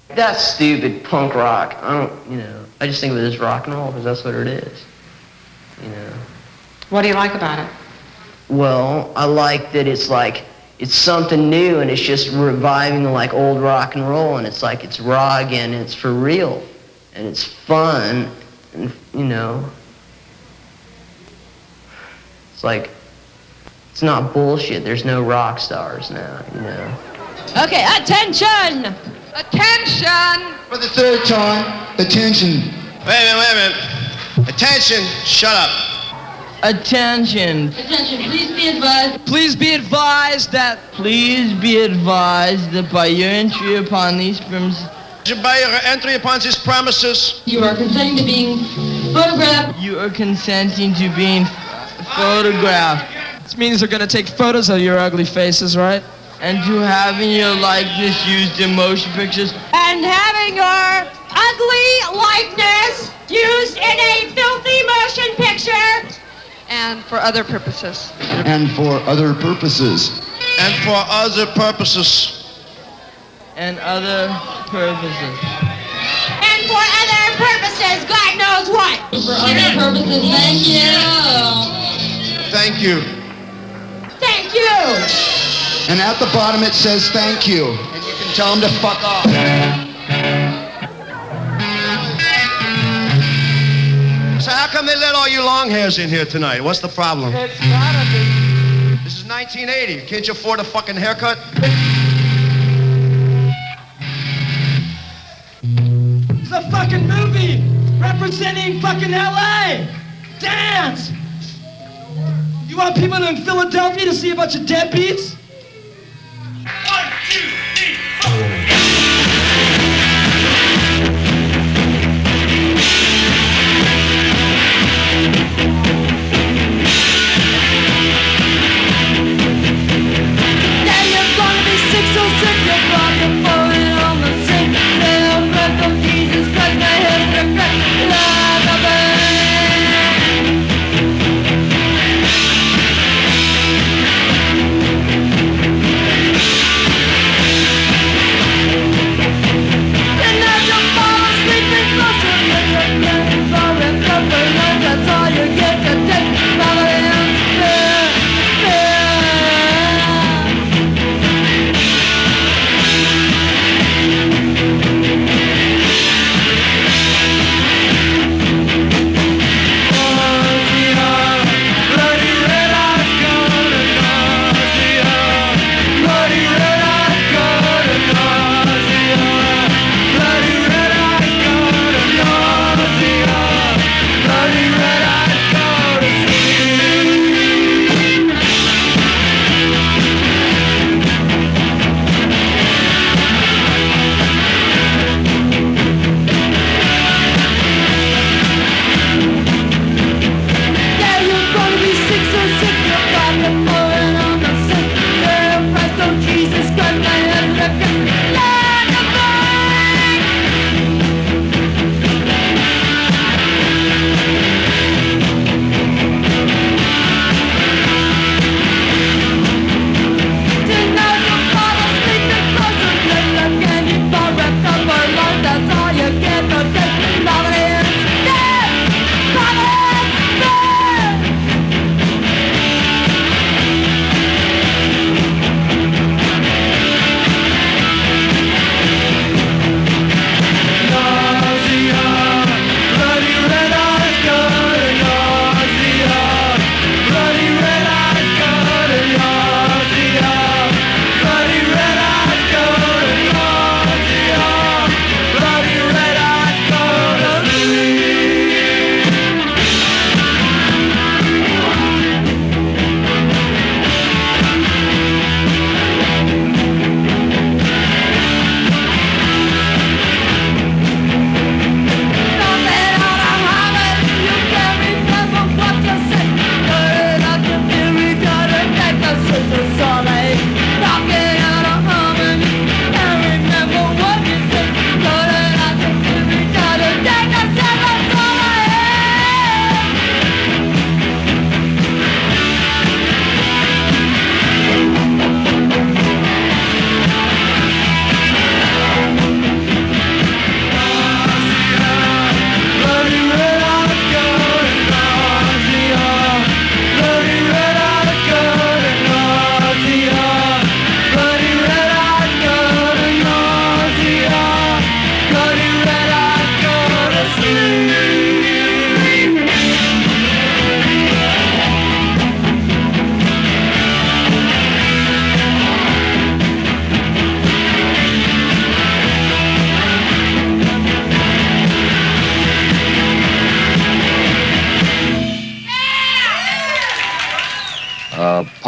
That's stupid punk rock. I just think of it as rock and roll because that's what it is. What do you like about it? Well, I like that it's something new and it's just reviving the old rock and roll, and it's raw again, and it's for real, and it's fun, and it's not bullshit. There's no rock stars now, Okay, attention! Attention! For the third time, attention. Wait a minute. Attention, shut up. Attention. Attention, please be advised. Please be advised that by your entry upon these premises, By your entry upon these premises, You are consenting to being photographed. you are consenting to being photographed This means they're gonna take photos of your ugly faces, right? and to having your likeness used in motion pictures And having your ugly likeness used in a filthy motion picture. And for other purposes. And for other purposes. and for other purposes. and other purposes. And for other purposes, God knows what. For other purposes, thank you. Thank you. Thank you. And at the bottom it says thank you. And you can tell them to fuck off. So how come they let all you long hairs in here tonight? What's the problem? It's gotta be. This is 1980. Can't you afford a fucking haircut? It's a fucking movie representing fucking LA. Dance. You want people in Philadelphia to see a bunch of deadbeats? 1, 2, 3, 4.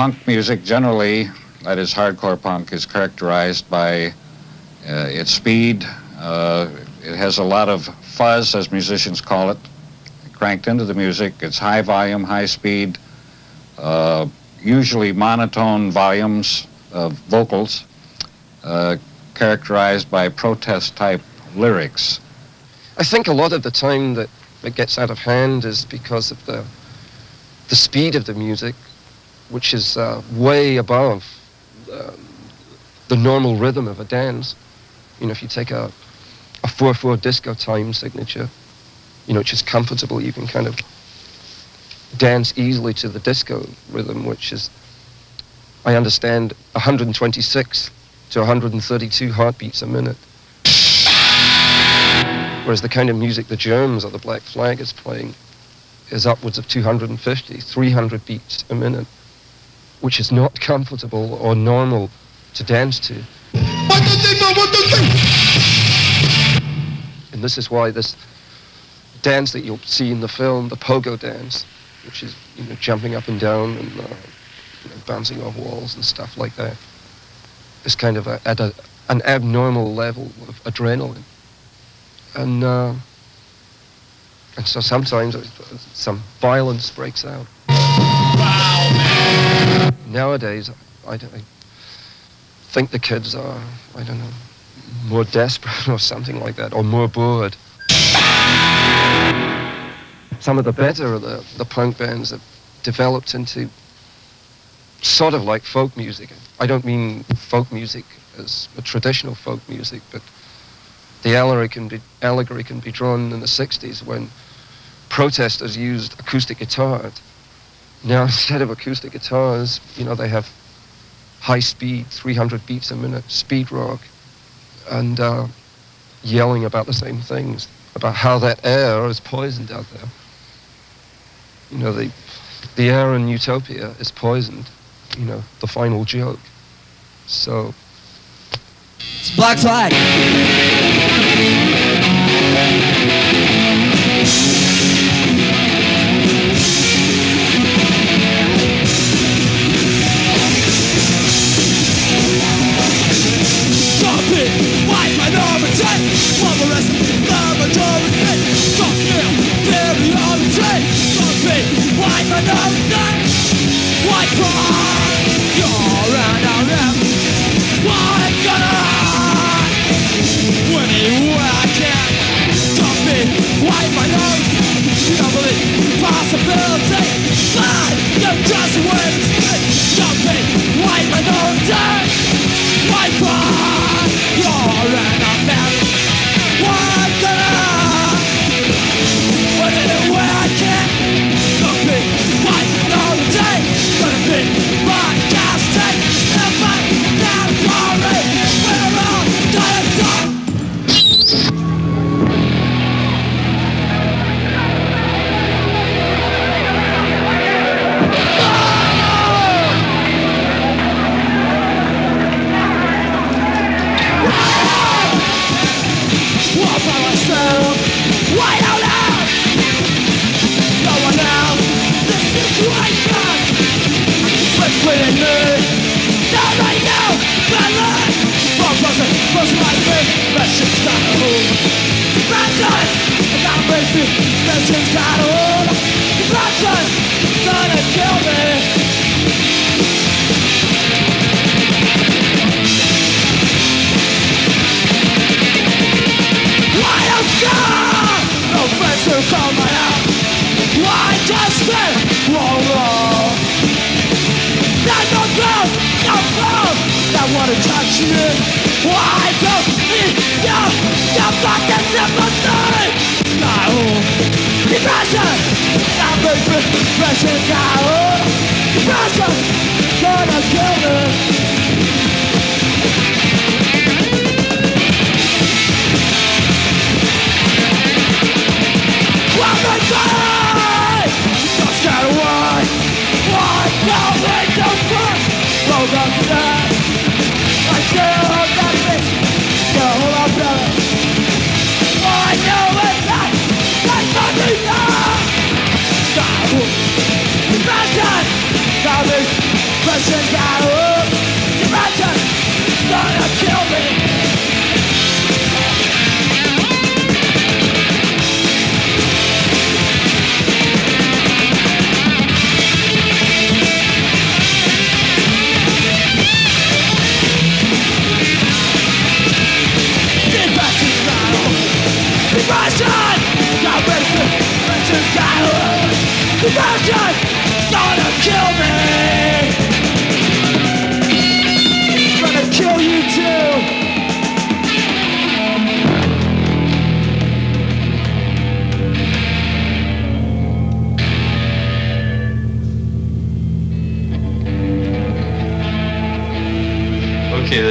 Punk music generally, that is hardcore punk, is characterized by its speed. It has a lot of fuzz, as musicians call it, cranked into the music. It's high volume, high speed, usually monotone volumes of vocals, characterized by protest-type lyrics. I think a lot of the time that it gets out of hand is because of the speed of the music, which is way above the normal rhythm of a dance. You know, if you take a 4/4 disco time signature, you know, which is comfortable, you can kind of dance easily to the disco rhythm, which is, I understand, 126 to 132 heartbeats a minute. Whereas the kind of music the Germs or the Black Flag is playing is upwards of 250, 300 beats a minute, which is not comfortable or normal to dance to. And this is why this dance that you'll see in the film, the pogo dance, which is, you know, jumping up and down and bouncing off walls and stuff like that, is kind of at an abnormal level of adrenaline. And so sometimes some violence breaks out. Wow, man. Nowadays, I think the kids are, I don't know, more desperate or something like that, or more bored. Some of the better of the punk bands have developed into sort of like folk music. I don't mean folk music as a traditional folk music, but the allegory can be drawn in the 60s when protesters used acoustic guitars. Now, instead of acoustic guitars, you know, they have high speed, 300 beats a minute, speed rock, and yelling about the same things, about how that air is poisoned out there. You know, the air in Utopia is poisoned, you know, the final joke. So... It's Black Flag. I still hope that bitch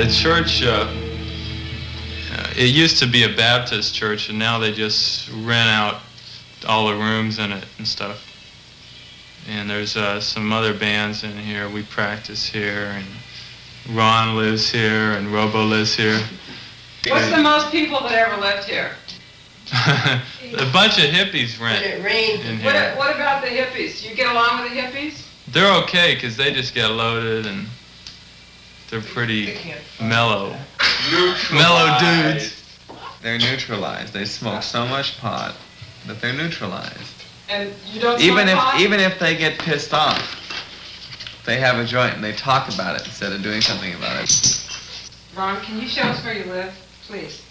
the church, it used to be a Baptist church, and now they just rent out all the rooms in it and stuff. And there's some other bands in here. We practice here, and Ron lives here, and Robo lives here. What's the most people that ever lived here? A bunch of hippies rent in here. What about the hippies? You get along with the hippies? They're okay, because they just get loaded, and they're pretty mellow. Mellow dudes. They're neutralized. They smoke so much pot that they're neutralized. And you don't smoke pot? Even if they get pissed off, they have a joint and they talk about it instead of doing something about it. Ron, can you show us where you live, please?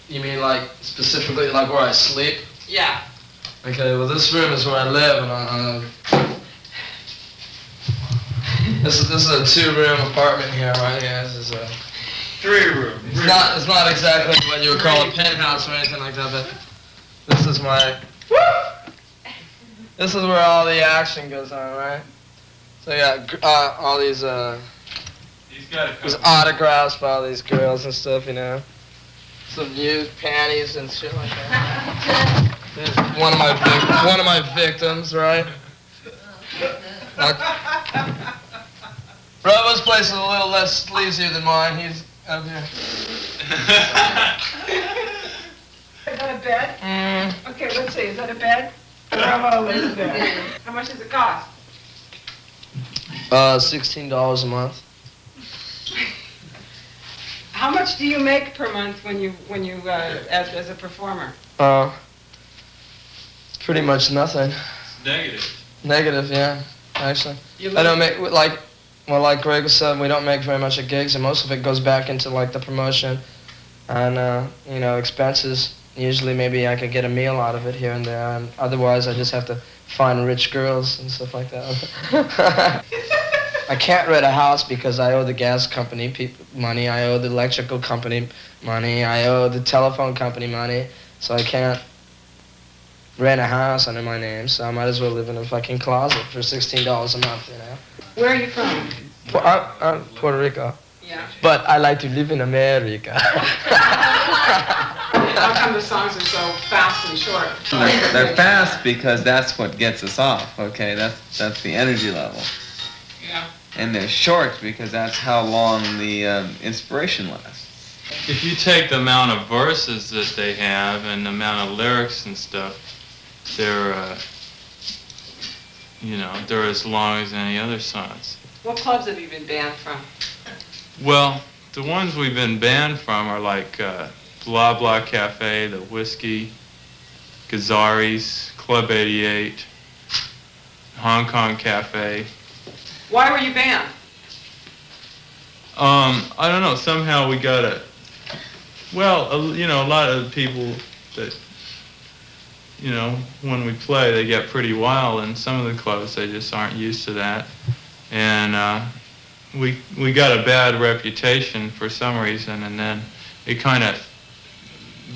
You mean like specifically like where I sleep? Yeah. Okay, well this room is where I live, and this is a 2-room apartment here, right here. This is a 3-room. It's not exactly what you would call a penthouse or anything like that, but this is this is where all the action goes on, right? So you got all these autographs by all these girls and stuff, you know. Some used panties and shit like that. There's one of my victims, right? Like, Robo's place is a little less sleazier than mine. He's up here. Is that a bed? Okay, let's see. Is that a bed? Bravo is a bed. How much does it cost? $16 a month. How much do you make per month when you as a performer? Pretty much nothing. It's negative. Negative, yeah. Actually, I don't make like Greg said, we don't make very much of gigs, and most of it goes back into like the promotion and expenses. Usually, maybe I could get a meal out of it here and there, and otherwise, I just have to find rich girls and stuff like that. I can't rent a house because I owe the gas company money, I owe the electrical company money, I owe the telephone company money, so I can't rent a house under my name, so I might as well live in a fucking closet for $16 a month, you know. Where are you from? I'm Puerto Rico. Yeah. But I like to live in America. How come the songs are so fast and short? They're fast because that's what gets us off, okay? That's the energy level. Yeah. And they're short because that's how long the inspiration lasts. If you take the amount of verses that they have and the amount of lyrics and stuff, they're as long as any other songs. What clubs have you been banned from? Well, the ones we've been banned from are like Blah Blah Cafe, The Whiskey, Gazzari's, Club 88, Hong Kong Cafe. Why were you banned? I don't know. Somehow we got it. Well, a lot of people that, when we play, they get pretty wild, and some of the clubs, they just aren't used to that. And we got a bad reputation for some reason, and then it kind of,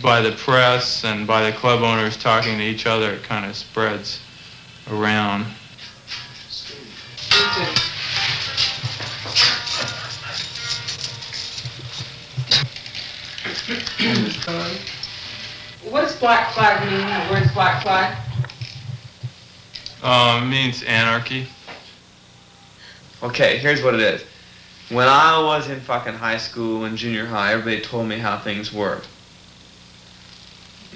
by the press and by the club owners talking to each other, it kind of spreads around. What does Black Flag mean? The words Black Flag? It means anarchy. Okay, here's what it is. When I was in fucking high school and junior high, everybody told me how things worked.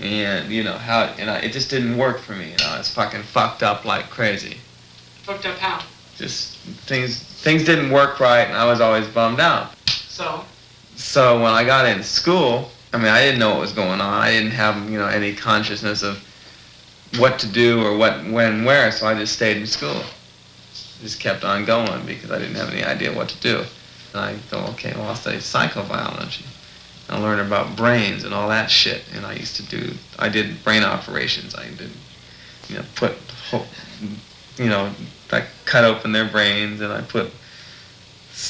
And, it just didn't work for me, It's fucking fucked up like crazy. Fucked up how? Just things didn't work right, and I was always bummed out. So when I got into school, I didn't know what was going on. I didn't have, any consciousness of what to do or what, when, where, so I just stayed in school. Just kept on going because I didn't have any idea what to do. And I thought, okay, well, I'll study psychobiology. I'll learn about brains and all that shit. And I did brain operations. I did, I cut open their brains and I put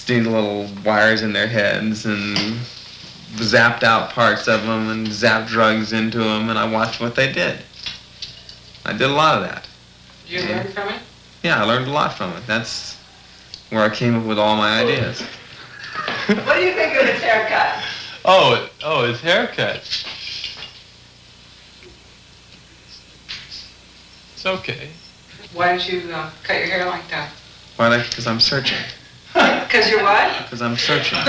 these little wires in their heads and zapped out parts of them and zapped drugs into them, and I watched what they did. I did a lot of that. You learned from it? Yeah, I learned a lot from it. That's where I came up with all my ideas. What do you think of his haircut? Oh, his haircut. It's okay. Why don't you cut your hair like that? Why? Because I'm searching. Because you're what? Because I'm searching. He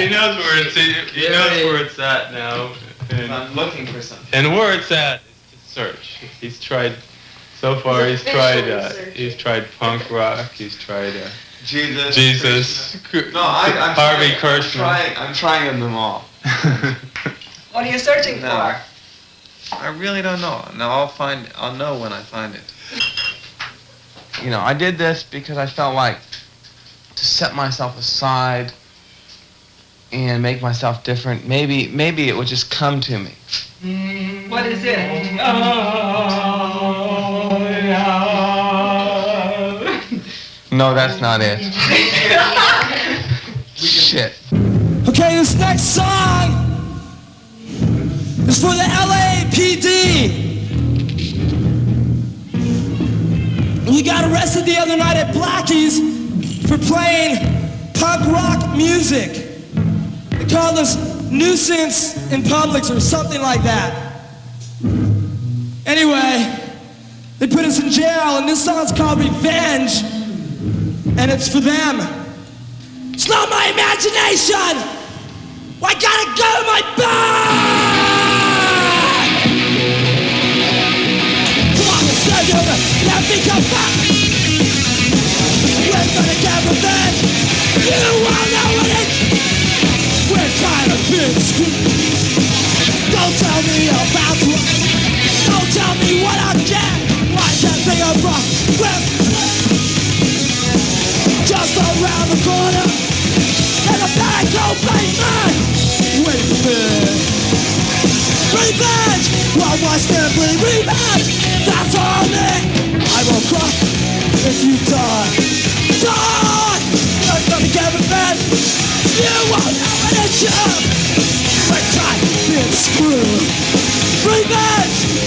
knows where it's. He knows where it's at now. And, I'm looking for something. and where it's at is to search. He's tried. So far, he's tried punk rock. He's tried Jesus. No, I'm Harvey trying, Kirshman. I'm trying them all. What are you searching No. for? I really don't know. Now I'll know when I find it. You know, I did this because I felt like to set myself aside and make myself different. Maybe it would just come to me. What is it? No, that's not it. Shit. Okay, this next song is for the LAPD. You got arrested the other night at Blackie's for playing punk rock music. They call us nuisance in Publix or something like that. Anyway, they put us in jail, and this song's called Revenge, and it's for them. It's not my imagination! I gotta go to my bed! Come on, let's go, let me come back! We're gonna get revenge! You all know what it is! We're trying to be screwed! Don't tell me about what... Don't tell me what I get! Why can't they have rock? Just around the corner, and a bad cold plate man. Wait for me. Revenge! Well, why simply revenge? That's all me. I will cry if you die. Die! I'm gonna get revenge. You won't know what it's up. We're trying to be screwed. Revenge!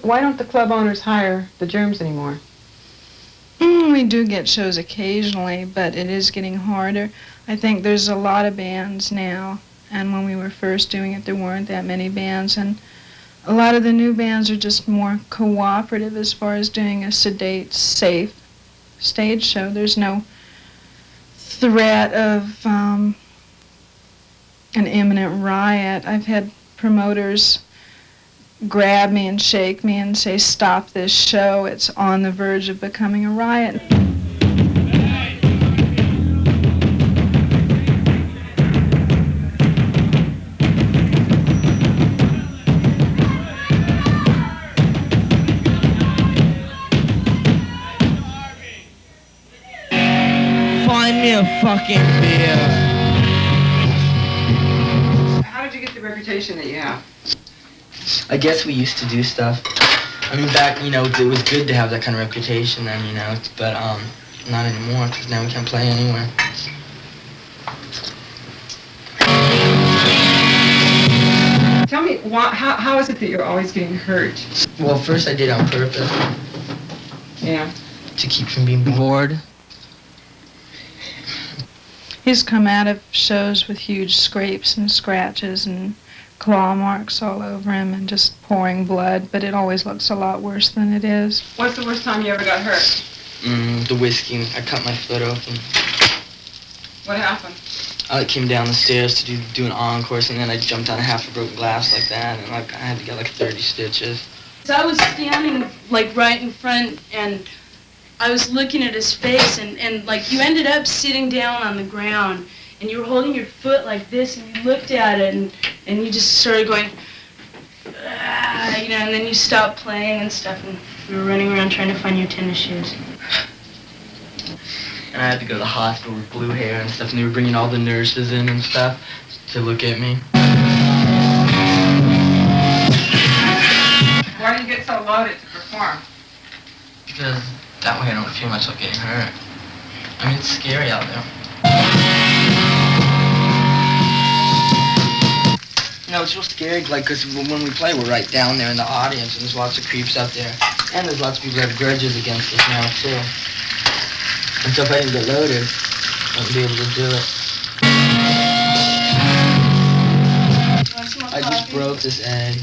Why don't the club owners hire the Germs anymore? We do get shows occasionally, but it is getting harder. I think there's a lot of bands now, and when we were first doing it, there weren't that many bands, and a lot of the new bands are just more cooperative as far as doing a sedate, safe stage show. There's no threat of an imminent riot. I've had promoters grab me and shake me and say, stop this show, it's on the verge of becoming a riot. Find me a fucking beer. How did you get the reputation that you have? I guess we used to do stuff. I mean, back, you know, it was good to have that kind of reputation then, you know, but not anymore, because now we can't play anywhere. Tell me, how is it that you're always getting hurt? Well, first I did it on purpose. Yeah. To keep from being bored. He's come out of shows with huge scrapes and scratches and claw marks all over him and just pouring blood, but it always looks a lot worse than it is. What's the worst time you ever got hurt? The whiskey. I cut my foot open. What happened? I came down the stairs to do an encore, and then I jumped on half a broken glass like that, and I had to get like 30 stitches. So I was standing like right in front, and I was looking at his face, and like you ended up sitting down on the ground, and you were holding your foot like this, and you looked at it, and you just started going, you know, and then you stopped playing and stuff, and we were running around trying to find your tennis shoes. And I had to go to the hospital with blue hair and stuff, and they were bringing all the nurses in and stuff to look at me. Why do you get so loaded to perform? Because that way I don't feel myself getting hurt. I mean, it's scary out there. No, it's real scary, like, because when we play, we're right down there in the audience, and there's lots of creeps out there. And there's lots of people that have grudges against us now, too. And so if I didn't get loaded, I wouldn't be able to do it. I just broke this egg.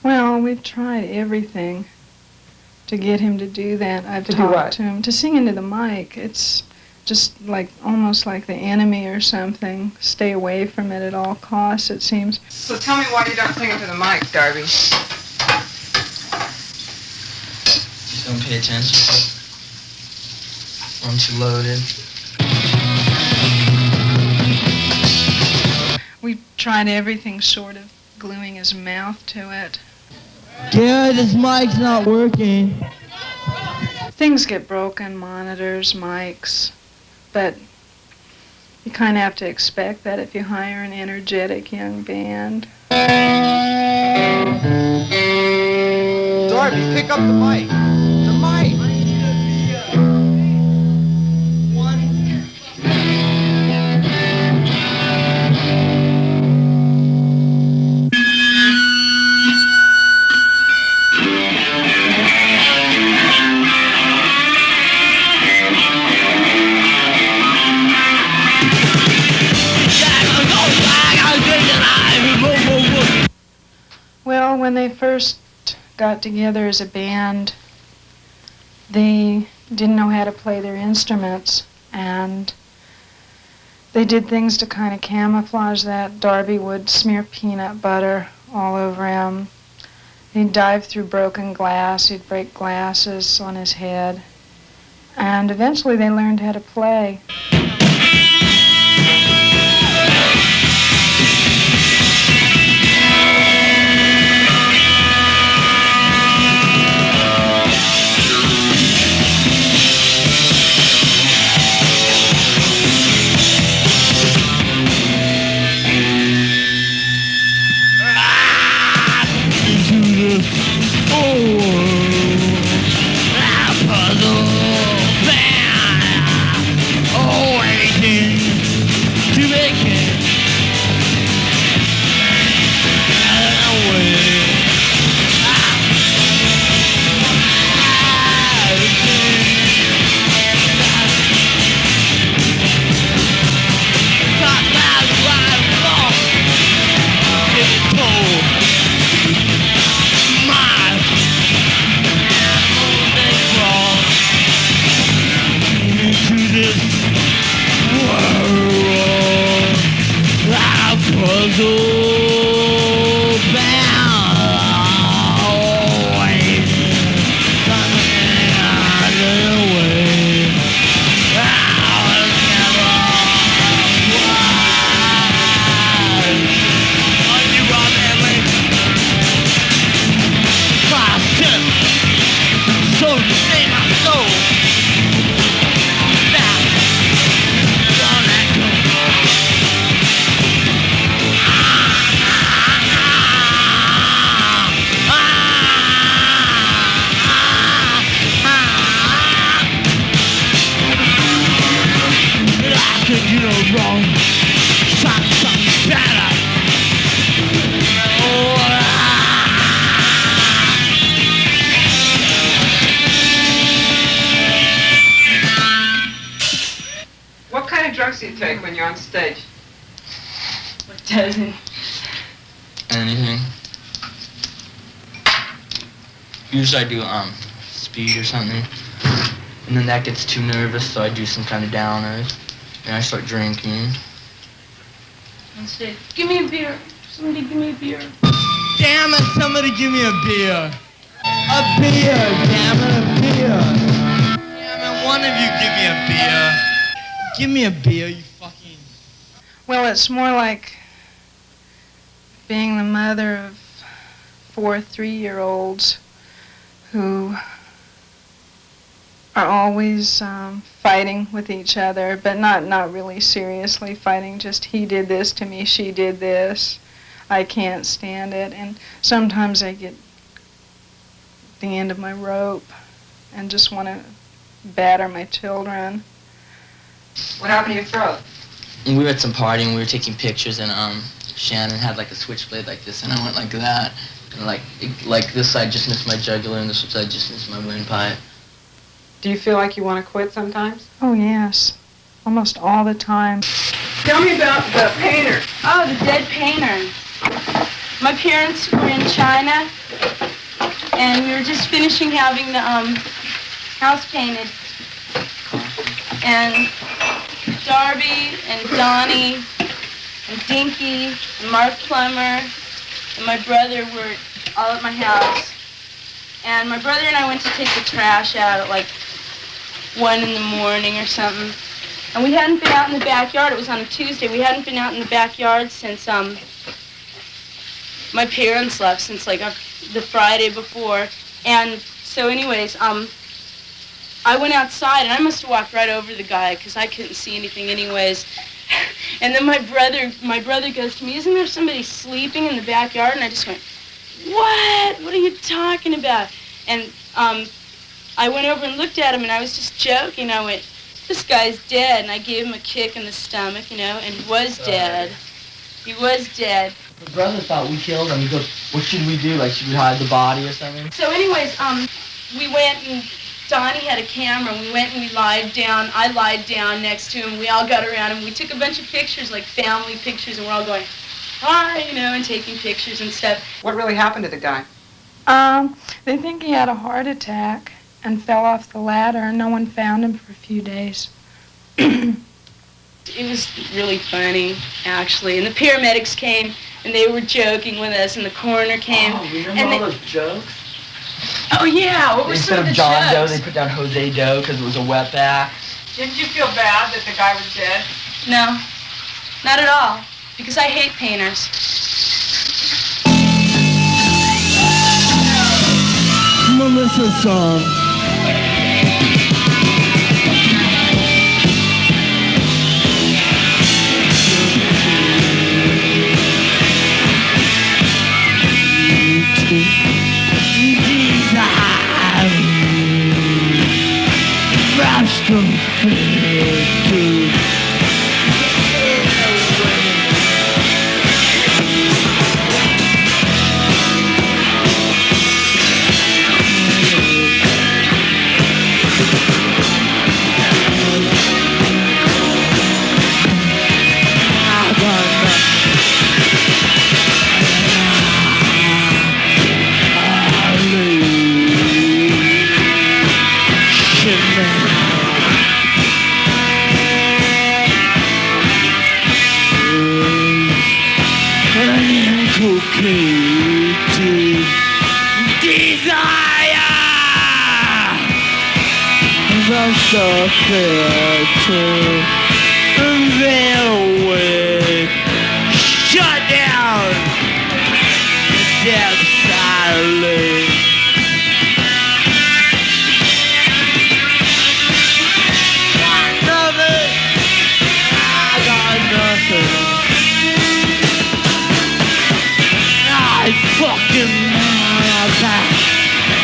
Well, we've tried everything to get him to do that. I've To do talked what? to him to sing into the mic. It's just like almost like the enemy or something. Stay away from it at all costs, it seems. So tell me why you don't sing into the mic, Darby. Just don't pay attention to it. Once you're loaded. We've tried everything short of gluing his mouth to it. Gary, this mic's not working. Things get broken, monitors, mics, but you kind of have to expect that if you hire an energetic young band. Darby, pick up the mic. The mic. Well, when they first got together as a band, they didn't know how to play their instruments, and they did things to kind of camouflage that. Darby would smear peanut butter all over him. He'd dive through broken glass. He'd break glasses on his head. And eventually they learned how to play. What kind of drugs do you take when you're on stage? What doesn't? Anything. Usually I do speed or something, and then that gets too nervous, so I do some kind of downers, and I start drinking. On stage. Give me a beer. Somebody give me a beer. Damn it, somebody give me a beer. A beer, damn it, a beer. Damn it, one of you give me a beer. Give me a beer, you fucking... Well, it's more like being the mother of 4 3-year-olds who are always fighting with each other, but not really seriously fighting, just he did this to me, she did this, I can't stand it. And sometimes I get the end of my rope and just want to batter my children. What happened to your throat? And we were at some party and we were taking pictures, and Shannon had like a switchblade like this, and I went like that, and like this side just missed my jugular, and this side just missed my windpipe. Do you feel like you want to quit sometimes? Oh, yes. Almost all the time. Tell me about the painter. Oh, the dead painter. My parents were in China, and we were just finishing having the house painted. And Darby and Donnie and Dinky and Mark Plummer and my brother were all at my house. And my brother and I went to take the trash out at like 1 in the morning or something. And we hadn't been out in the backyard. It was on a Tuesday. We hadn't been out in the backyard since my parents left, since like the Friday before. And so anyways, I went outside, and I must have walked right over the guy because I couldn't see anything anyways. And then my brother goes to me, "Isn't there somebody sleeping in the backyard?" And I just went, "What? What are you talking about?" And I went over and looked at him, and I was just joking. I went, "This guy's dead." And I gave him a kick in the stomach, you know, and he was dead. He was dead. My brother thought we killed him. He goes, "What should we do? Like, should we hide the body or something?" So anyways, we went, and Donnie had a camera. We went and we lied down. I lied down next to him. We all got around him. We took a bunch of pictures, like family pictures, and we're all going, "Hi," you know, and taking pictures and stuff. What really happened to the guy? They think he had a heart attack and fell off the ladder, and no one found him for a few days. It was really funny, actually. And the paramedics came, and they were joking with us, and the coroner came. Oh, remember and all those jokes? Oh, yeah, what were Instead some of of the John Doe, jokes? they put down Jose Doe because it was a wetback. Didn't you feel bad that the guy was dead? No, not at all, because I hate painters. Melissa song. Shut down. Death silence. Nothing. I got nothing. I fucking back.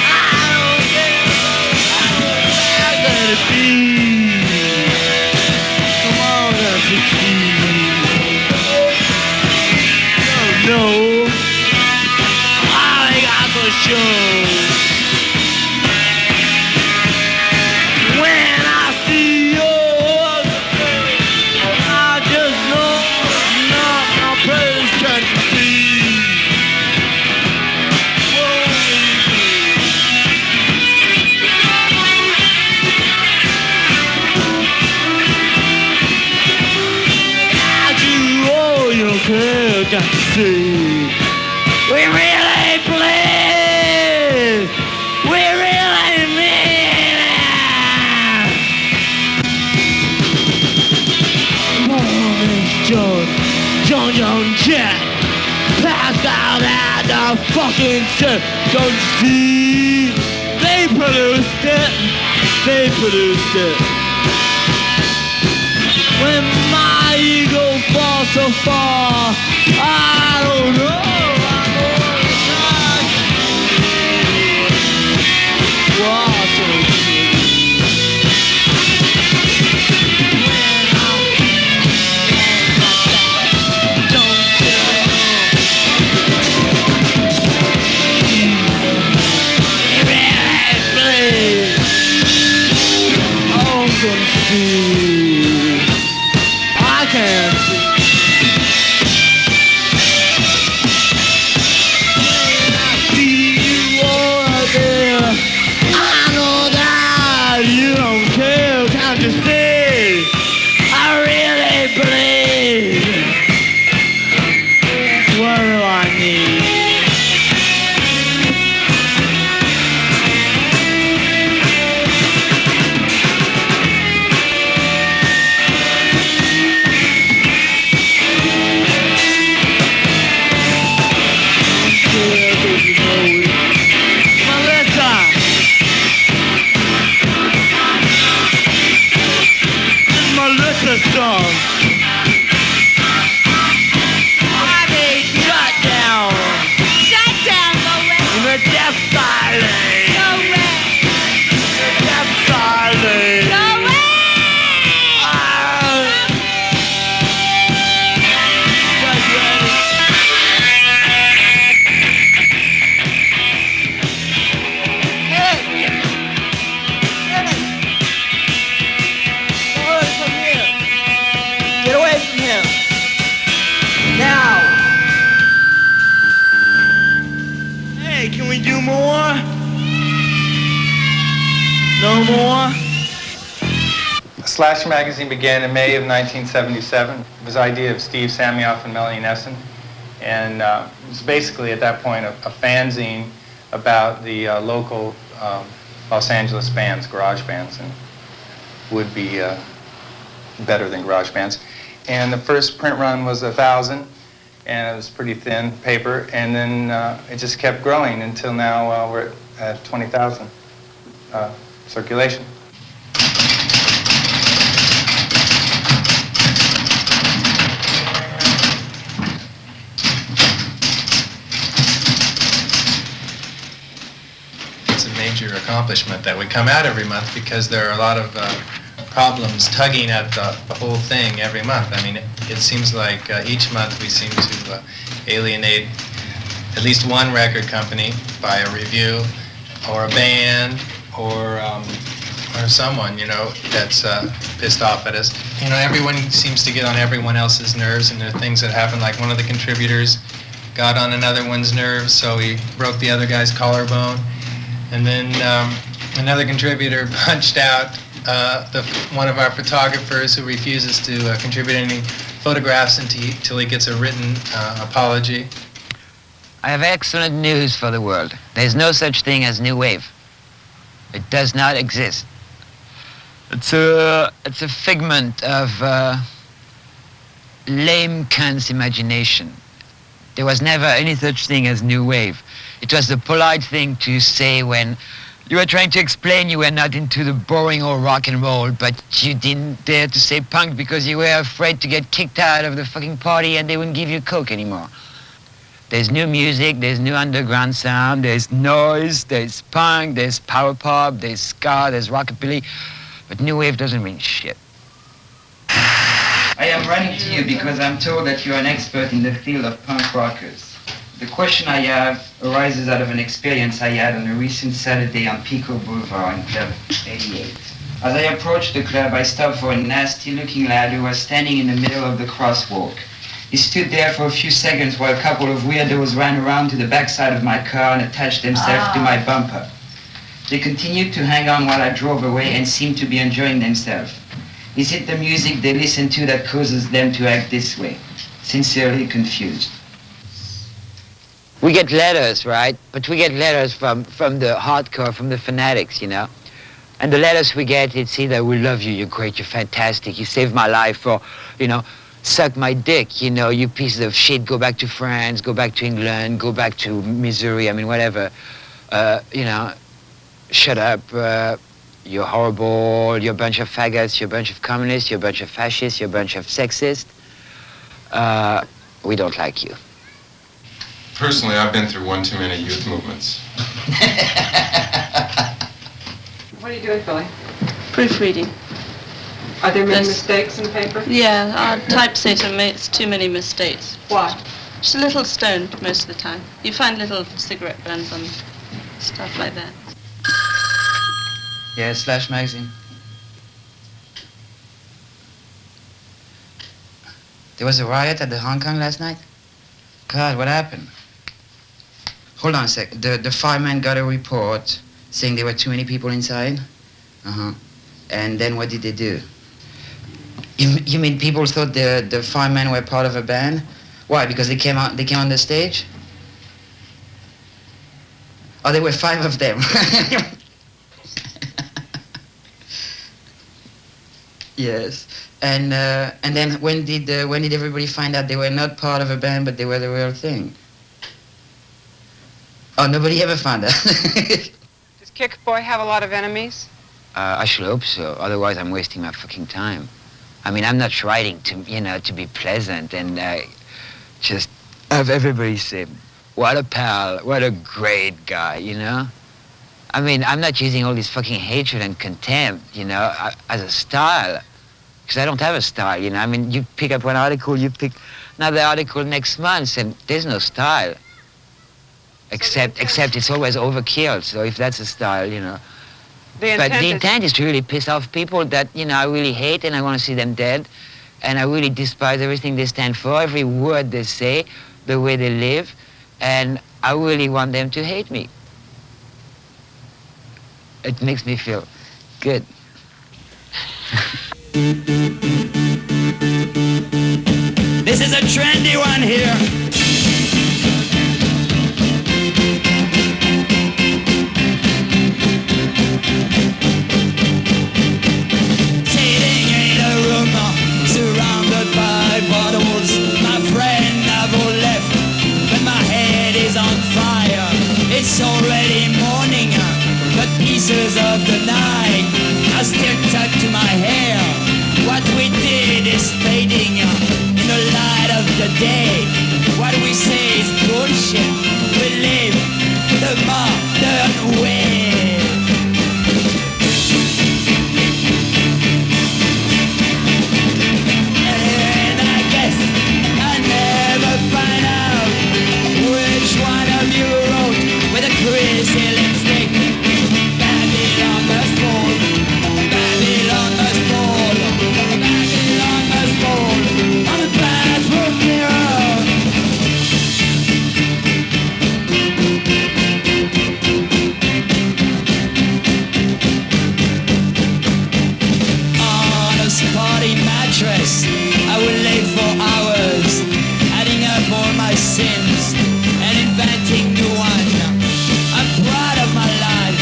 I don't care. I gotta be. Come on, that's a key. No, I got the show. When I see yours, I just know not my praise can see. I do all you care, got to see. We really play. We really mean it. John Jet passed out at the fucking set. Don't you see? They produced it. They produced it. When my ego falls so far, I don't know. Don't No more. Slasher magazine began in May of 1977. It was the idea of Steve Samioff and Melanie Nesson. And it was basically at that point a fanzine about the local Los Angeles bands, garage bands, and would be better than garage bands. And the first print run was 1,000, and it was pretty thin paper. And then it just kept growing until now we're at 20,000 circulation. It's a major accomplishment that we come out every month because there are a lot of problems tugging at the whole thing every month. I mean, it seems like each month we seem to alienate at least one record company by a review or a band or someone, you know, that's pissed off at us. You know, everyone seems to get on everyone else's nerves, and there are things that happen, like one of the contributors got on another one's nerves, so he broke the other guy's collarbone. And then another contributor punched out one of our photographers who refuses to contribute any photographs until he gets a written apology. I have excellent news for the world. There's no such thing as New Wave. It does not exist. It's a figment of lame cunt's imagination. There was never any such thing as New Wave. It was the polite thing to say when you were trying to explain you were not into the boring old rock and roll, but you didn't dare to say punk because you were afraid to get kicked out of the fucking party and they wouldn't give you Coke anymore. There's new music, there's new underground sound, there's noise, there's punk, there's power pop, there's ska, there's rockabilly, but New Wave doesn't mean shit. I am running to you because I'm told that you're an expert in the field of punk rockers. The question I have arises out of an experience I had on a recent Saturday on Pico Boulevard in Club 88. As I approached the club, I stopped for a nasty-looking lad who was standing in the middle of the crosswalk. He stood there for a few seconds while a couple of weirdos ran around to the backside of my car and attached themselves to my bumper. They continued to hang on while I drove away and seemed to be enjoying themselves. Is it the music they listen to that causes them to act this way? Sincerely confused. We get letters, right? But we get letters from the hardcore, from the fanatics, you know? And the letters we get, it's either we love you, you're great, you're fantastic, you saved my life, or, you know, suck my dick, you know, you pieces of shit, go back to France, go back to England, go back to Missouri, I mean, whatever. You know, shut up, you're horrible, you're a bunch of faggots, you're a bunch of communists, you're a bunch of fascists, you're a bunch of sexists. We don't like you. Personally, I've been through one too many youth movements. What are you doing, Philly? Proofreading. Are there many mistakes in the paper? Yeah, our typesetter makes too many mistakes. Why? Just a little stoned most of the time. You find little cigarette burns on stuff like that. Yeah, Slash magazine. There was a riot at the Hong Kong last night? God, what happened? Hold on a sec. The fireman got a report saying there were too many people inside? Uh-huh. And then what did they do? You mean people thought the firemen were part of a band? Why? Because they came on the stage? Oh, there were 5 of them. Yes. And then when did everybody find out they were not part of a band, but they were the real thing? Oh, nobody ever found out. Does Kick Boy have a lot of enemies? I should hope so. Otherwise, I'm wasting my fucking time. I mean, I'm not writing to be pleasant and just have everybody say, "What a pal! What a great guy!" You know. I mean, I'm not using all this fucking hatred and contempt, you know, as a style. Because I don't have a style, you know. I mean, you pick up one article, you pick another article next month, and there's no style. Except it's always overkill. So if that's a style, you know. But the intent is to really piss off people that, you know, I really hate and I want to see them dead. And I really despise everything they stand for, every word they say, the way they live. And I really want them to hate me. It makes me feel good. This is a trendy one here. Sitting in a room surrounded by bottles. My friend I've all left, but my head is on fire. It's already morning, but pieces of the night are still tucked to my hair. What we did is fading in the light of the day. What we say is bullshit. We live the modern way. And I guess I never find out which one of you wrote with a crazy lipstick. Babylon must fall. Babylon must fall. Babylon must fall on the bathroom mirror. On a spotty mattress, I will lay for hours, adding up all my sins and inventing new one. I'm proud of my life,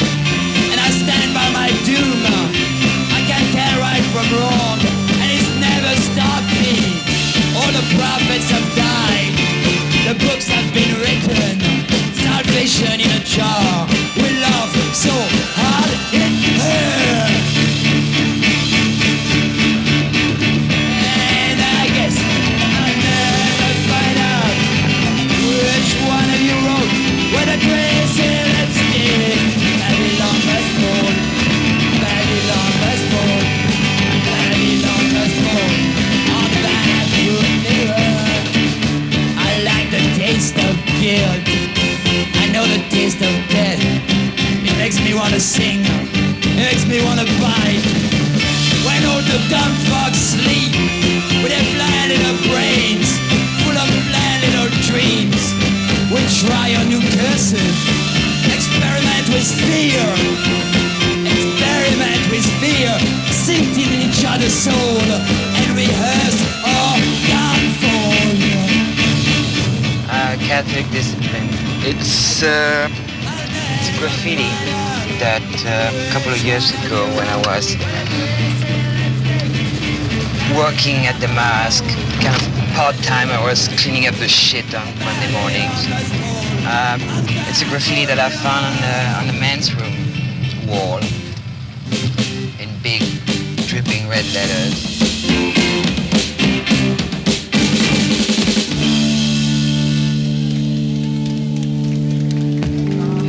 and I stand by my doom. I can tell right from wrong, and it's never stopped me. All the prophets have died, the books have been written. Salvation in a jar, we love so hard it hurts. And I guess I'll never find out which one of you wrote with a crazy lipstick. Babylon must fall. Babylon must fall. Babylon must fall on the bathroom mirror. I like the taste of guilt. I know the taste of death. It makes me want to sing. It makes me want to bite. When all the dumb fucks sleep with their blind little brains full of blind little dreams, we try on new curses. Experiment with fear. Experiment with fear. Sink in each other's soul and rehearse our downfall. Catholic discipline. It's graffiti that a couple of years ago when I was working at the Mask, kind of part-time, I was cleaning up the shit on Monday mornings. It's a graffiti that I found on the men's room wall in big dripping red letters.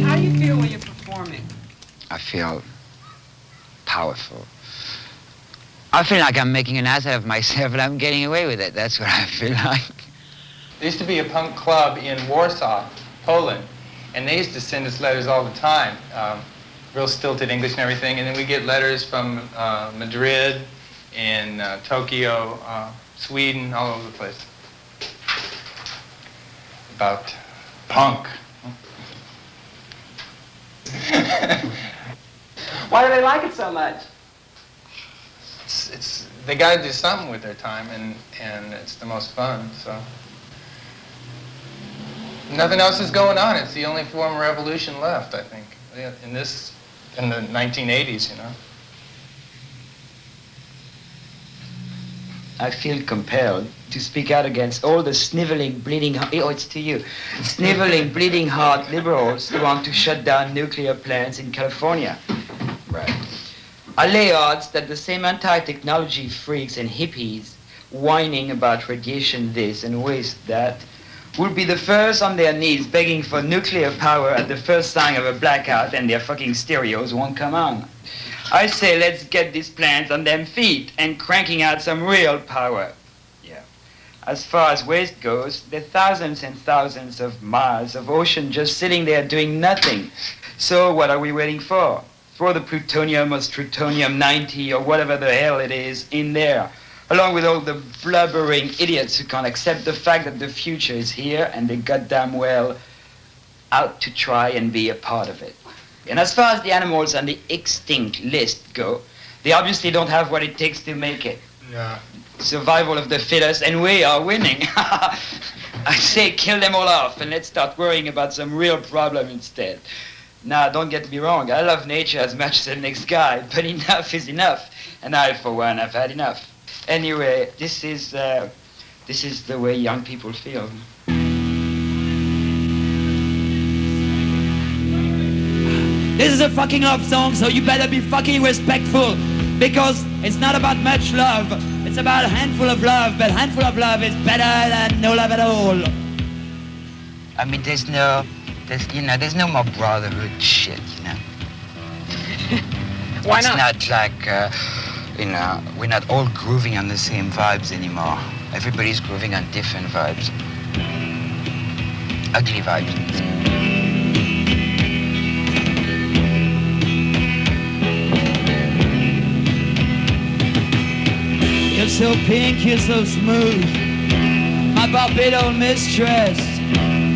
How do you feel when you're performing? I feel powerful. I feel like I'm making an ass out of myself and I'm getting away with it. That's what I feel like. There used to be a punk club in Warsaw, Poland, and they used to send us letters all the time, real stilted English and everything, and then we get letters from Madrid and Tokyo, Sweden, all over the place, about punk. Why do they like it so much? It's they got to do something with their time, and it's the most fun. So nothing else is going on. It's the only form of revolution left, I think, in the 1980s. You know. I feel compelled to speak out against all the sniveling, bleeding, it's to you, sniveling, bleeding heart liberals who want to shut down nuclear plants in California. Right. I lay odds that the same anti-technology freaks and hippies whining about radiation this and waste that will be the first on their knees begging for nuclear power at the first sign of a blackout, and their fucking stereos won't come on. I say let's get these plants on them feet and cranking out some real power. Yeah. As far as waste goes, there are thousands and thousands of miles of ocean just sitting there doing nothing. So what are we waiting for? Throw the plutonium or strontium-90 or whatever the hell it is in there, along with all the blubbering idiots who can't accept the fact that the future is here and they goddamn well out to try and be a part of it. And as far as the animals on the extinct list go, they obviously don't have what it takes to make it. Yeah. Survival of the fittest, and we are winning. I say kill them all off and let's start worrying about some real problem instead. Now, don't get me wrong, I love nature as much as the next guy, but enough is enough. And I, for one, have had enough. Anyway, this is the way young people feel. This is a fucking love song, so you better be fucking respectful. Because it's not about much love. It's about a handful of love, but a handful of love is better than no love at all. I mean, there's no more brotherhood shit, you know. Why not? It's not like, we're not all grooving on the same vibes anymore. Everybody's grooving on different vibes. Ugly vibes. You're so pink, you're so smooth, my Barbados mistress.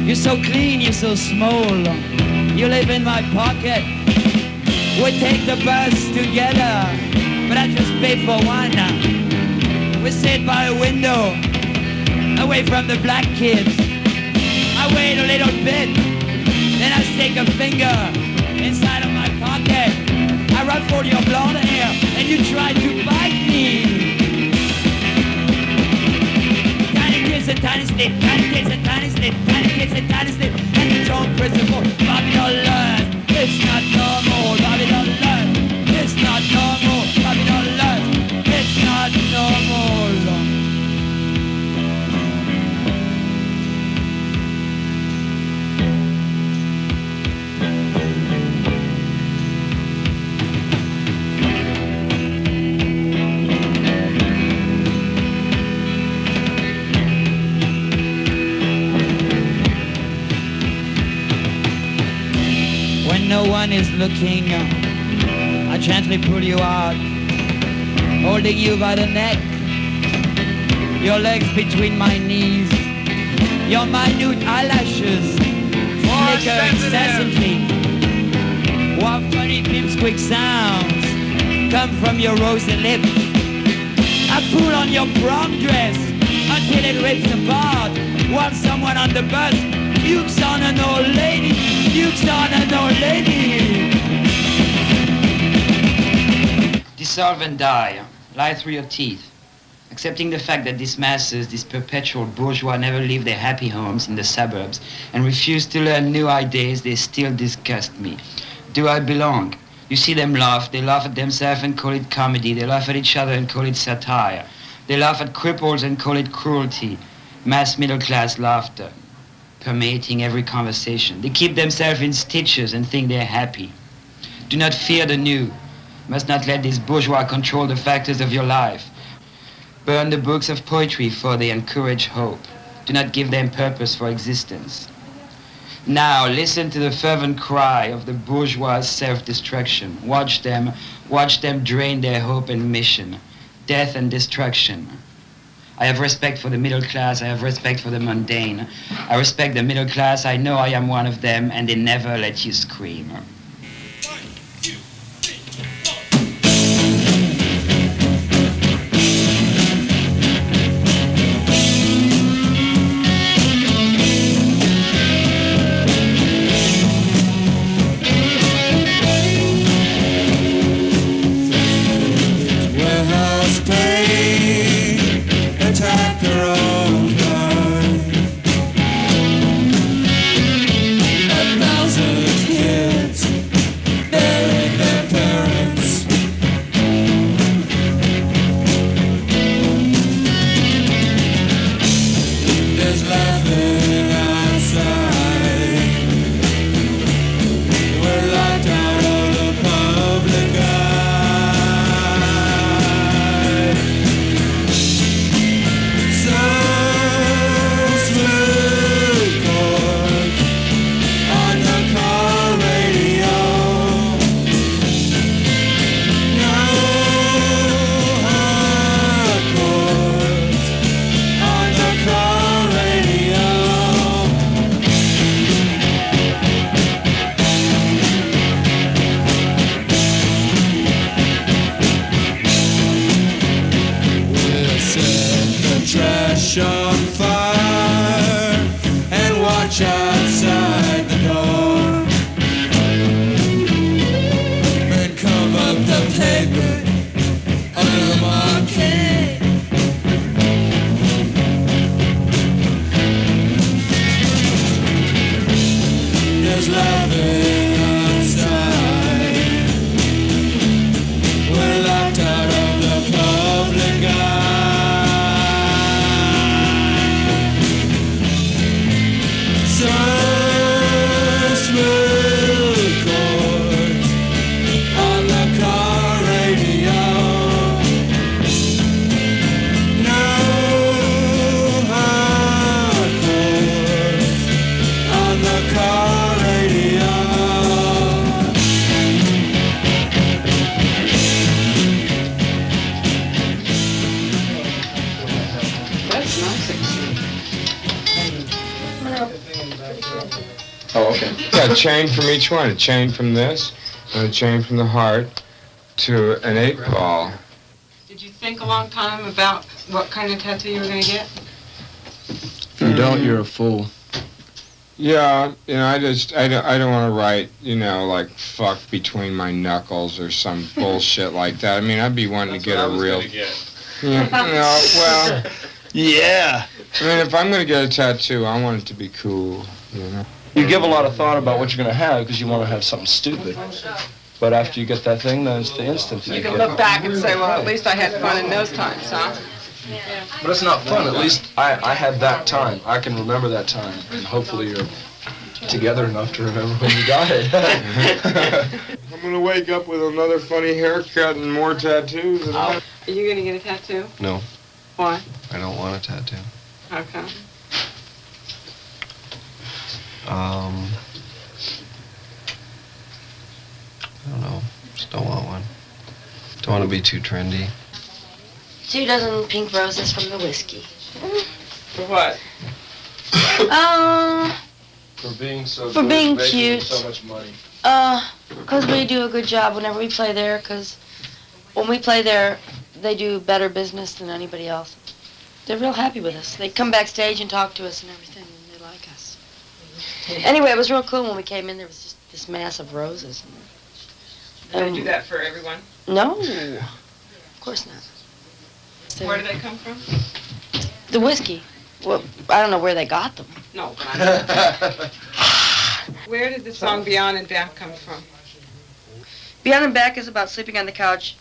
You're so clean, you're so small, you live in my pocket. We take the bus together, but I just pay for one. We sit by a window, away from the black kids. I wait a little bit, then I stick a finger inside of my pocket. I ruffle your blonde hair, and you try to bite me. A tiny slit, tiny kids, a tiny slit, tiny kids, a tiny slit, and the John principle, Babylon learn, it's not normal, Babylon learn, it's not normal, Babylon learn, it's not normal. No one is looking, I gently pull you out, holding you by the neck, your legs between my knees, your minute eyelashes flicker incessantly, while funny pipsqueak sounds come from your rosy lips. I pull on your prom dress until it rips apart, while someone on the bus pukes on an old lady, pukes on an old lady. Dissolve and die, lie through your teeth, accepting the fact that these masses, these perpetual bourgeois never leave their happy homes in the suburbs and refuse to learn new ideas, they still disgust me. Do I belong? You see them laugh, they laugh at themselves and call it comedy, they laugh at each other and call it satire. They laugh at cripples and call it cruelty, mass middle-class laughter, permeating every conversation. They keep themselves in stitches and think they're happy. Do not fear the new. Must not let these bourgeois control the factors of your life. Burn the books of poetry, for they encourage hope. Do not give them purpose for existence. Now listen to the fervent cry of the bourgeois self-destruction. Watch them drain their hope and mission. Death and destruction. I have respect for the middle class, I have respect for the mundane. I respect the middle class, I know I am one of them, and they never let you scream. A thousand kids got a chain from each one. A chain from this, and a chain from the heart to an 8-ball. Did you think a long time about what kind of tattoo you were going to get? If you don't, you're a fool. Yeah, I don't want to write, like fuck between my knuckles or some bullshit like that. I mean, I'd be wanting to get a real. Yeah, well. Yeah. I mean, if I'm going to get a tattoo, I want it to be cool, You give a lot of thought about what you're going to have because you want to have something stupid. But after you get that thing, then it's the instant You can look back and say, well, at least I had fun in those times, huh? But it's not fun. At least I had that time. I can remember that time. And hopefully you're together enough to remember when you got it. I'm going to wake up with another funny haircut and more tattoos. Are you going to get a tattoo? No, Why? I don't want a tattoo. Okay. I don't know. Just don't want one. Don't want to be too trendy. 2 dozen pink roses from the whiskey. For what? For being so For good, being making cute. so much money. Because we do a good job whenever we play there, because when we play there, they do better business than anybody else. They're real happy with us. They come backstage and talk to us and everything, and they like us. Anyway, it was real cool when we came in. There was just this mass of roses. Do they do that for everyone? No, of course not. Where do they come from? The whiskey. Well, I don't know where they got them. No, but I Where did the song Beyond and Back come from? Beyond and Back is about sleeping on the couch,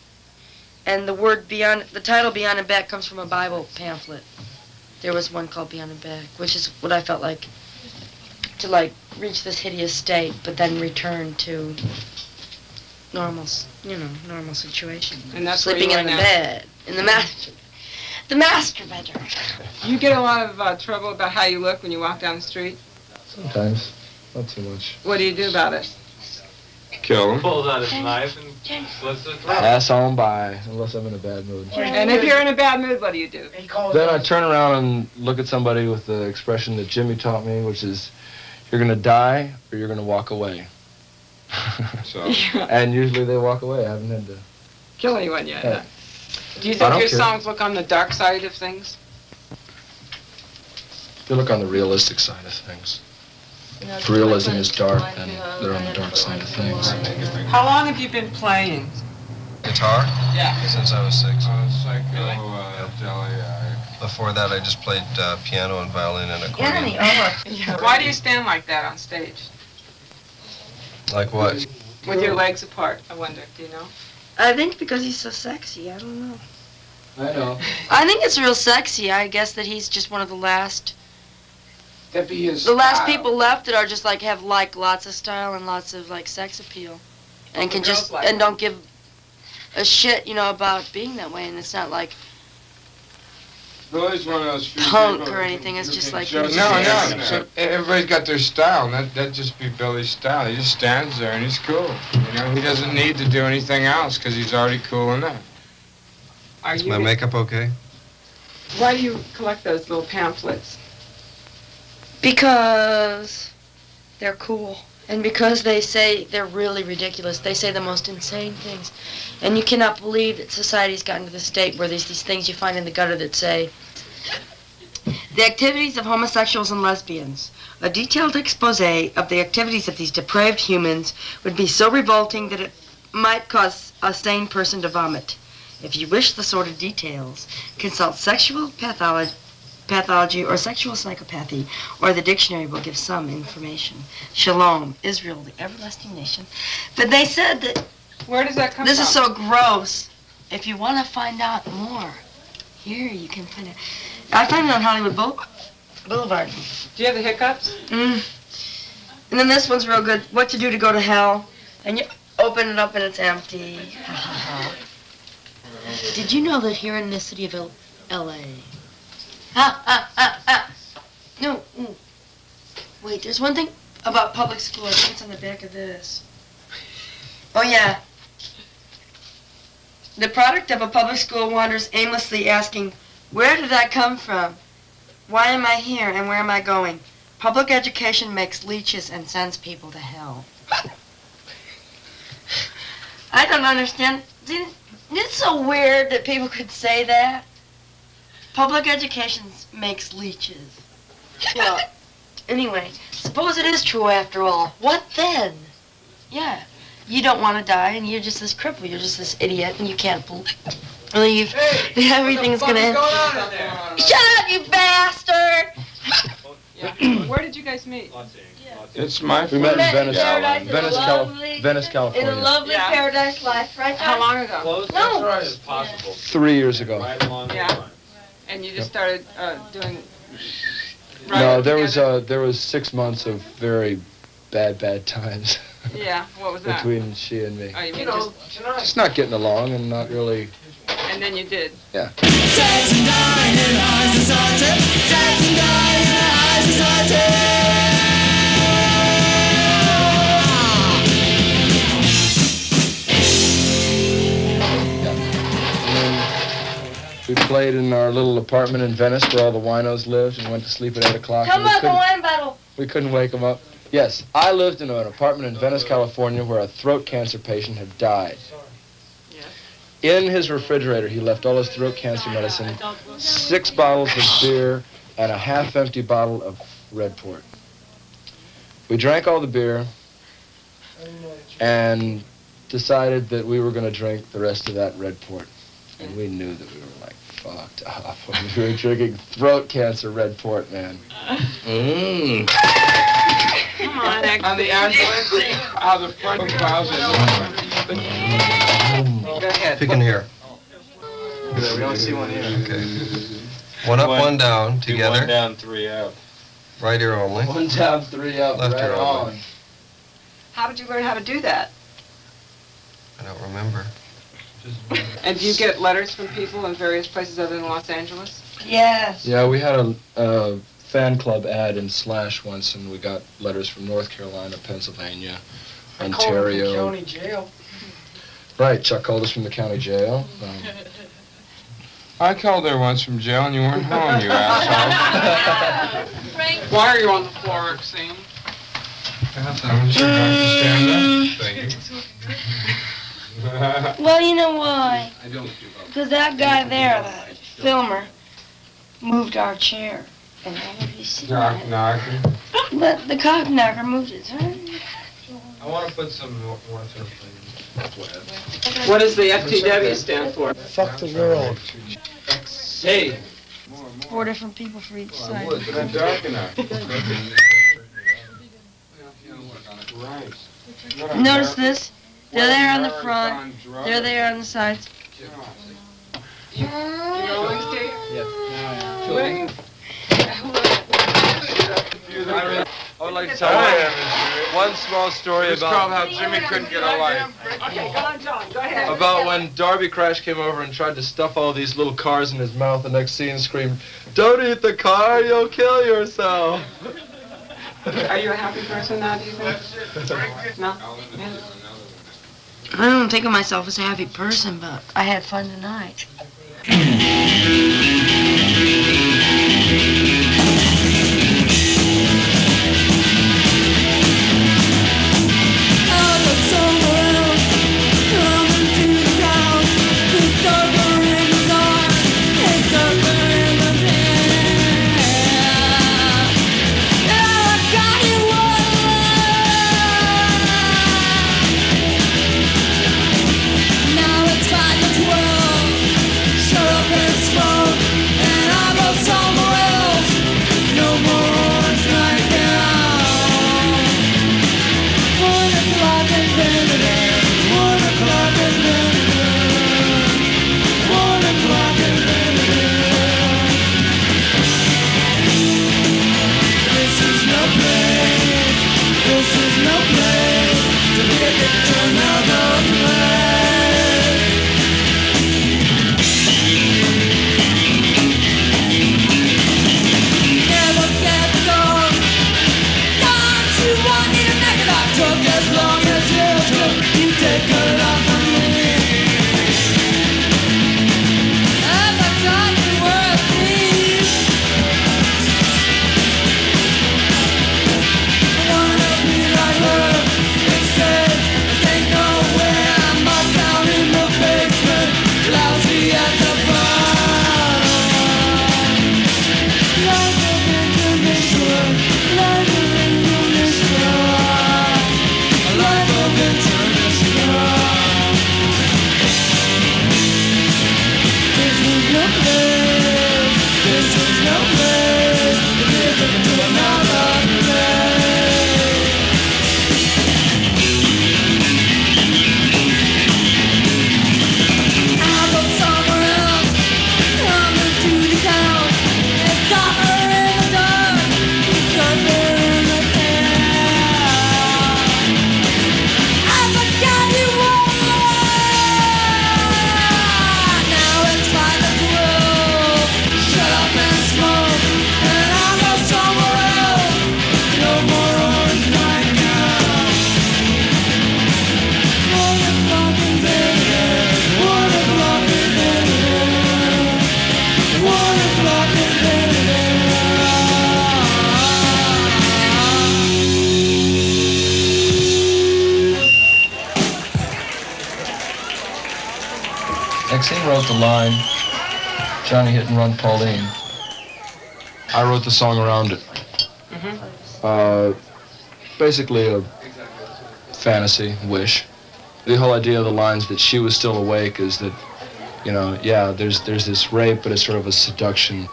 and the word beyond, the title Beyond and Back comes from a Bible pamphlet. There was one called Beyond and Back, which is what I felt like, to reach this hideous state, but then return to normal situation. And that's sleeping where you in the are now. bed, in the master bedroom. You get a lot of trouble about how you look when you walk down the street? Sometimes. Not too much. What do you do about it? Kill him. Pulls out his knife and slits his throat. Pass on by, unless I'm in a bad mood. And if you're in a bad mood, what do you do? Then I turn around and look at somebody with the expression that Jimmy taught me, which is, you're going to die or you're going to walk away. So. And usually they walk away. I haven't had to Kill anyone yet? Yeah. Do you I think don't your care. songs look on the dark side of things? They look on the realistic side of things. If realism is dark, then they're on the dark side of things. How long have you been playing? Guitar? Yeah. Since I was 6. Deli. Before that, I just played piano and violin and accordion. Why do you stand like that on stage? Like what? With your legs apart, I wonder. Do you know? I think because he's so sexy, I don't know. I know. I think it's real sexy. I guess that he's just one of the last That'd be his the last style. people left that are just have lots of style and lots of sex appeal, and can girls just like and don't give a shit about being that way. And it's not like Billy's one of those few punk people or who anything. It's just like No. So everybody's got their style, and that'd just be Billy's style. He just stands there and he's cool. He doesn't need to do anything else because he's already cool enough. Are Is you? my makeup okay? Why do you collect those little pamphlets? because they're cool. And because they say they're really ridiculous, they say the most insane things. And you cannot believe that society's gotten to the state where there's these things you find in the gutter that say, the activities of homosexuals and lesbians. A detailed expose of the activities of these depraved humans would be so revolting that it might cause a sane person to vomit. If you wish the sort of details, consult sexual pathology or sexual psychopathy, or the dictionary will give some information. Shalom, Israel, the everlasting nation. But they said that... Where does that come This from? is so gross. If you want to find out more, here you can find it. I found it on Hollywood Boulevard. Do you have the hiccups? And then this one's real good. What to do to go to hell. And you open it up and it's empty. Did you know that here in the city of L.A. No. Wait, there's one thing about public school. I think it's on the back of this. Oh, yeah. The product of a public school wanders aimlessly asking, where did I come from? Why am I here and where am I going? Public education makes leeches and sends people to hell. I don't understand. It's so weird that people could say that. Public education makes leeches. Well, anyway, suppose it is true after all. What then? Yeah, you don't want to die, and you're just this cripple. You're just this idiot, and you can't believe that everything's gonna end. Shut up, you bastard! Where did you guys meet? It's my We met in Venice, Venice, California. In a lovely paradise life, right? How long ago? No. 3 years ago. Yeah. And you just started doing. No, there was 6 months of very bad times. Yeah. What was that? Between she and me. Oh, you mean Just not getting along and not really. And then you did. Yeah. We played in our little apartment in Venice where all the winos lived and went to sleep at 8 o'clock. Come on, the wine bottle. We couldn't wake them up. Yes, I lived in an apartment in Venice, California where a throat cancer patient had died. In his refrigerator, he left all his throat cancer medicine, 6 bottles of beer, and a half-empty bottle of Red Port. We drank all the beer and decided that we were going to drink the rest of that Red Port. And we knew that we were, like, fucked up when we were drinking throat cancer Red Port, man. Come on, On the ambulance, how the front closet. Go ahead. Pick in here. We only see one here. Okay. One up, one down, together. 1 down, 3 out. Right ear only. 1 down, 3 up, Left right ear on. only. How did you learn how to do that? I don't remember. And do you get letters from people in various places other than Los Angeles? Yes. Yeah, we had a fan club ad in Slash once, and we got letters from North Carolina, Pennsylvania, Ontario. County jail. Right, Chuck called us from the county jail. I called there once from jail and you weren't home, you asshole. Why are you on the floor, Roxanne? I'm sure Dr. Stand up. Thank you. Well, you know why? Because that guy there, the filmer, moved our chair. And all of you see Knock, knocker. But the cock knocker moved it. I want to put some water, What does the FTW stand for? Fuck the world. Hey. 4 different people for each side. But I'm dark enough. Right. Notice this? They're there on the front. They're there on the sides. You rolling, Steve? Yeah. I would like to tell one small story It's called about how Jimmy couldn't get a life. Okay, go on, John. Go ahead. about when Darby Crash came over and tried to stuff all these little cars in his mouth. The next scene screamed, "Don't eat the car, you'll kill yourself." Are you a happy person now, do you think? No? Yeah. I don't think of myself as a happy person, but I had fun tonight. Now it's 5 to 12. Shut up and smoke. Exene wrote the line, Johnny Hit and Run Pauline. I wrote the song around it. Basically a fantasy, wish. The whole idea of the lines that she was still awake is that, you know, yeah, there's this rape, but it's sort of a seduction.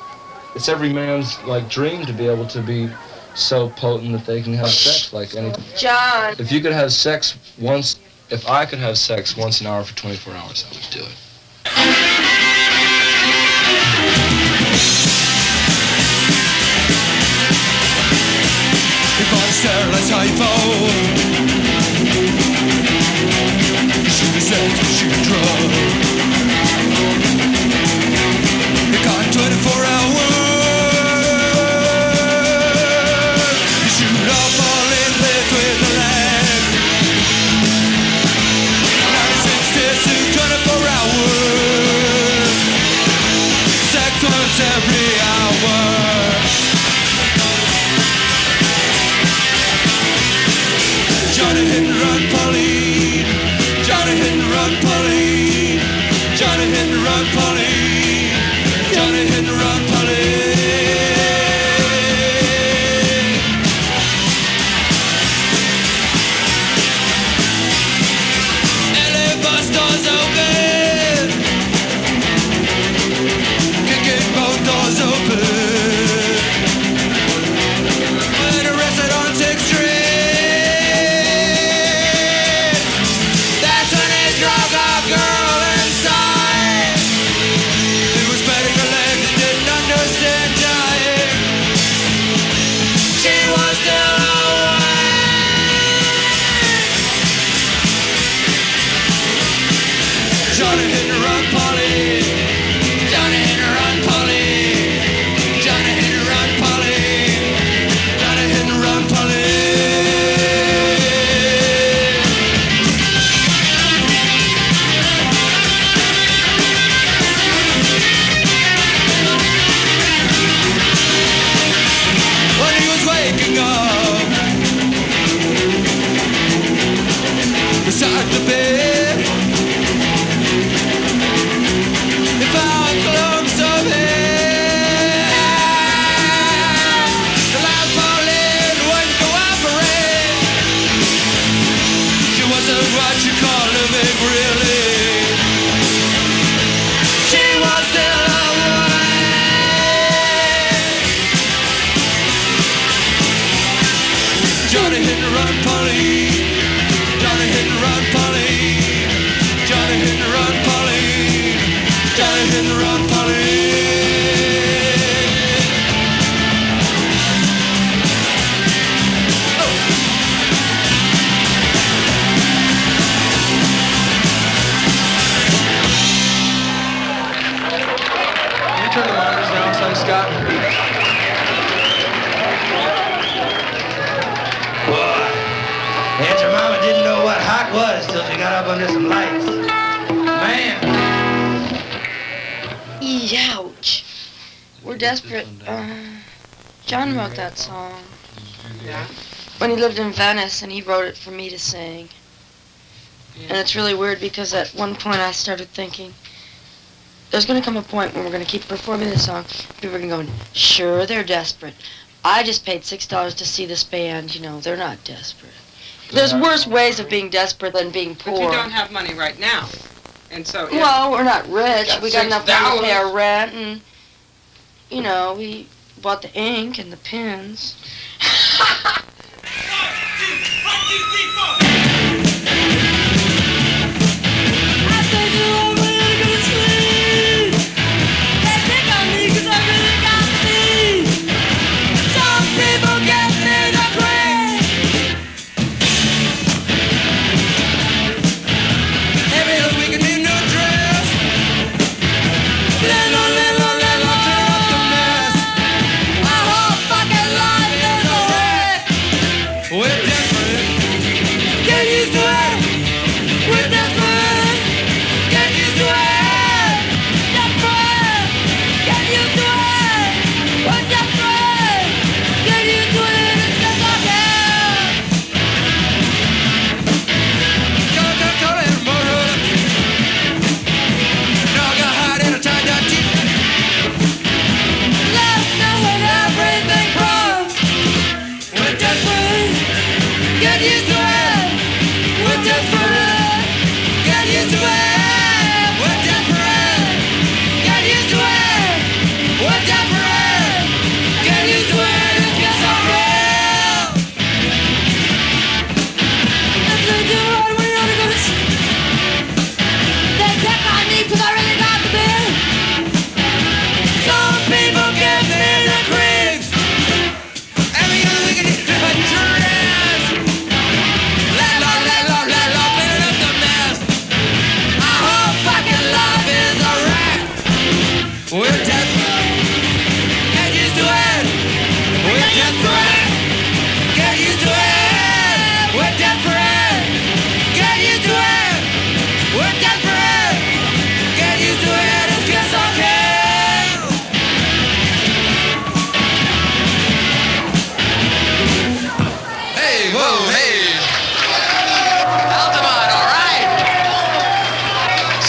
It's every man's, like, dream to be able to be so potent that they can have sex like any... John! If you could have sex once, if I could have sex once an hour for 24 hours, I would do it. If I stare at iPhone, you should have said you should drug. You got 24 hours. You shoot up all in bed with the leg. Now 60 to 24 hours. Sex once every hour. Johnny Hit and Run Pauline, Johnny Hit and Run Pauline, Johnny Hit and Run Pauline, Johnny Hit and Run Pauline. LA bus doors open, kicking both doors open. When arrested on 6th Street. Under some lights. Man. Ouch. We're desperate. John wrote that song. Yeah. When he lived in Venice, and he wrote it for me to sing. Yeah. And it's really weird because at one point I started thinking, there's going to come a point when we're going to keep performing this song. People are going to go, sure, they're desperate. I just paid $6 to see this band. You know, they're not desperate. There's worse ways of being desperate than being poor. But you don't have money right now. And so... Yeah. Well, we're not rich. We got enough money to pay our rent, and, you know, we bought the ink and the pens. We're desperate.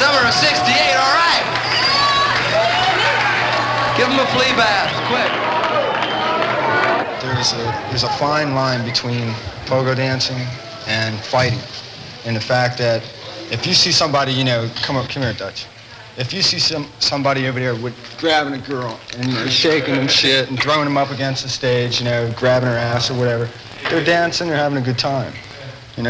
Summer of '68, all right. Give him a flea bath, quick. There's a fine line between pogo dancing and fighting, in the fact that if you see somebody, come here, Dutch. If you see somebody over there with grabbing a girl and shaking and shit and throwing them up against the stage, grabbing her ass or whatever, they're dancing, they're having a good time.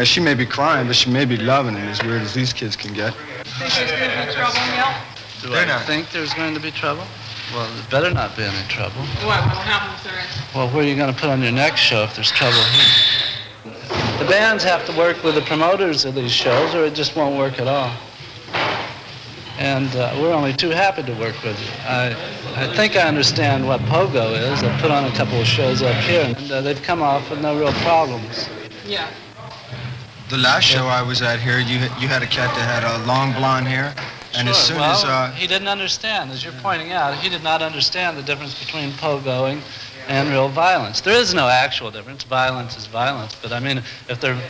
She may be crying, but she may be loving it, as weird as these kids can get. Think there's going to be trouble, Mel? Do I think there's going to be trouble? Well, there better not be any trouble. What will happen if there is? Well, where are you going to put on your next show if there's trouble here? The bands have to work with the promoters of these shows or it just won't work at all. And we're only too happy to work with you. I think I understand what Pogo is. I've put on a couple of shows up here, and they've come off with no real problems. Yeah. The last show I was at here, you had a cat that had long blonde hair, and as soon as he didn't understand, as you're pointing out, he did not understand the difference between pogoing and real violence. There is no actual difference. Violence is violence. But I mean, if they're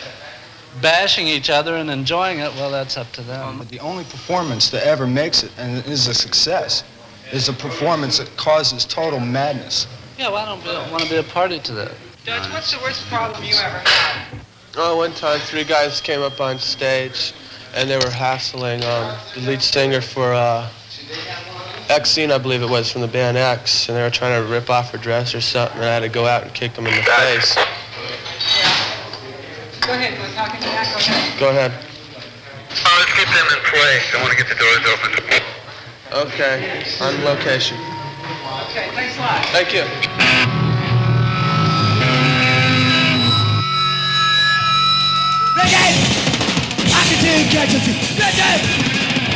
bashing each other and enjoying it, well, that's up to them. The only performance that ever makes it and is a success is a performance that causes total madness. Yeah, well, I don't want to be a party to that. Dutch, what's the worst problem you ever had? Oh, one time 3 guys came up on stage and they were hassling the lead singer for Exene, I believe it was, from the band X, and they were trying to rip off her dress or something, and I had to go out and kick them in the face. Go ahead, go talking to that, go ahead. Go ahead. Oh, let's keep them in place. I want to get the doors open. Okay, on location. Okay, thanks a lot. Thank you. Reggae! I can see casualty. Reggae!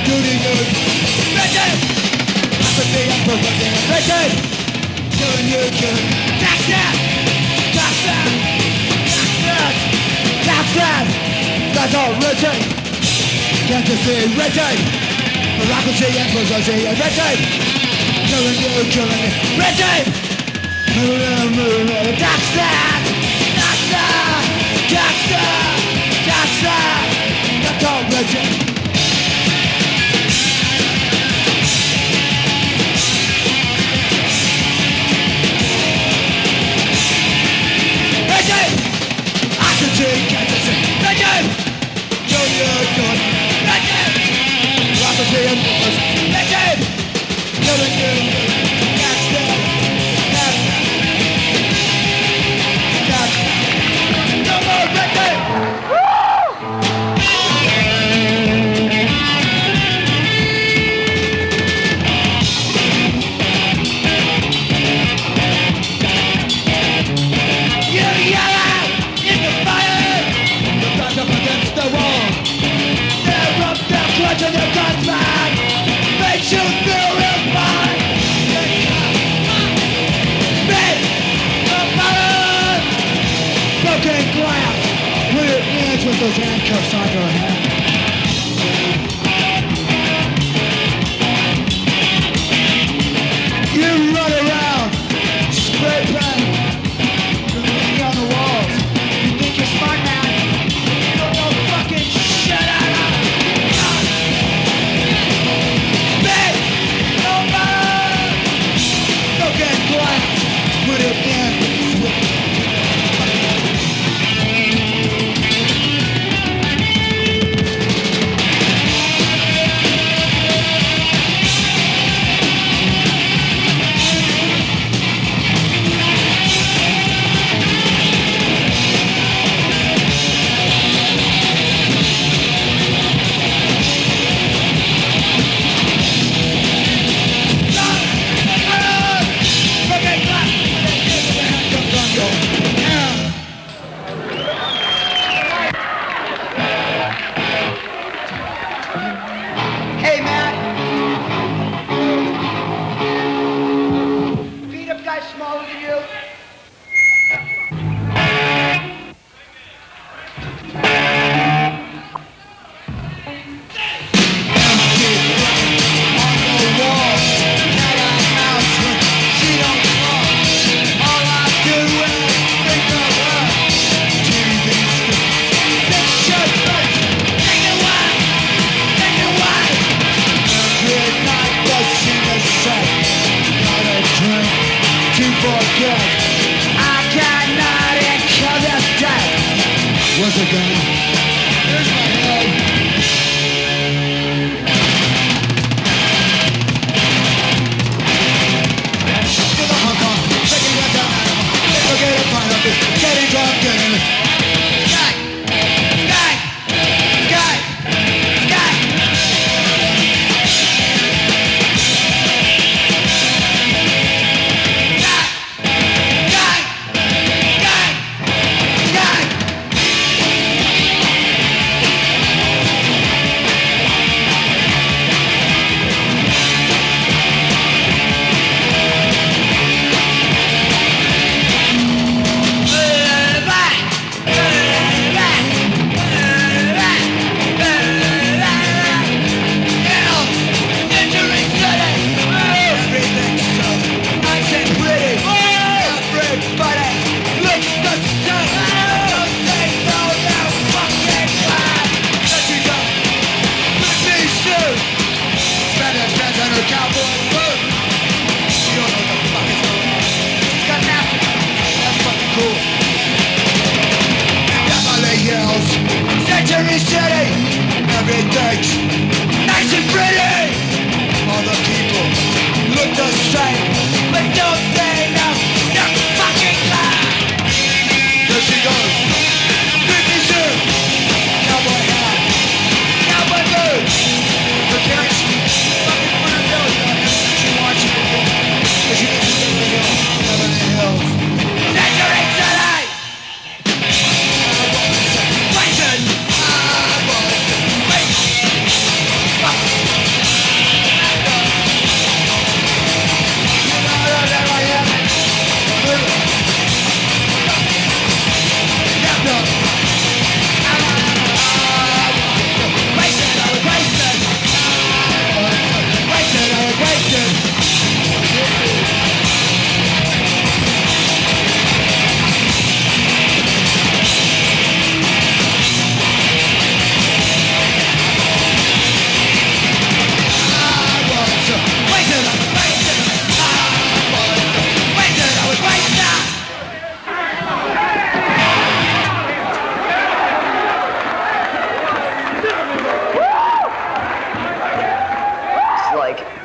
Duty good. Reggae! I can be up for reggae. Doing you good. That's that! That's that! That's that! That's that! That's all reggae. Can't you see reggae? But I can see it because I see it. Reggae! Doing you killing it. Reggae! That's that! That's that! That's that! That's right! That's all reggae! Reggae! I can see, can't you see? Reggae! You're good. Reggae! I can see it was reggae! You're good. That's it. That's it. That's it. No more reggae! To the guns back. cowboy boot. You don't know what the fuck is going on. He's got an after. That's fucking cool. Beverly Hills, Century City. Everything's nice and pretty. All the people look the same, but don't they know they're fucking lying? There she goes. 50 suit, cowboy hat, cowboy boots. Her parents fucking put her nose on her. She wants you to go. Cause she lives in Beverly Hills. Beverly Hills. Century City! Poison!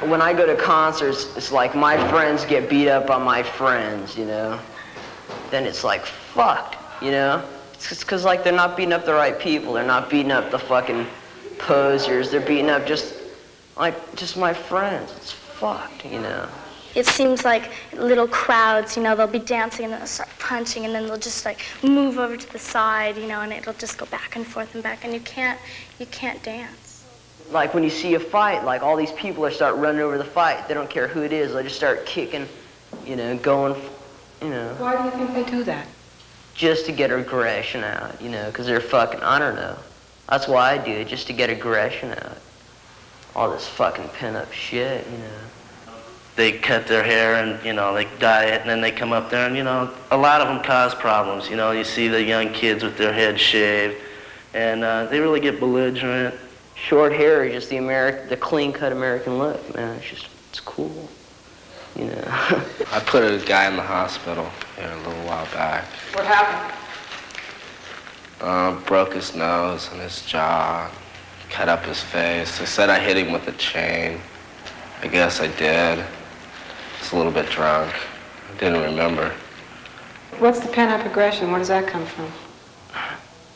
When I go to concerts, it's like my friends get beat up on my friends, you know? Then it's like, fuck, you know? It's just cause like they're not beating up the right people. They're not beating up the fucking posers. They're beating up just my friends. It's fucked, you know? It seems like little crowds, you know, they'll be dancing and then they'll start punching and then they'll just like move over to the side, you know, and it'll just go back and forth and back and you can't dance. Like when you see a fight, like all these people are start running over the fight. They don't care who it is. They just start kicking, you know, going, you know. Why do you think they do that? Just to get aggression out, you know, because they're fucking, I don't know. That's why I do it, just to get aggression out. All this fucking pin-up shit, you know. They cut their hair and, you know, they dye it and then they come up there and, you know, a lot of them cause problems. You know, you see the young kids with their heads shaved and they really get belligerent. Short hair is just the clean-cut American look, man. It's cool, you know. I put a guy in the hospital here a little while back. What happened? Broke his nose and his jaw, cut up his face. They said I hit him with a chain. I guess I did. I was a little bit drunk. I didn't remember. What's the pent-up aggression? Where does that come from?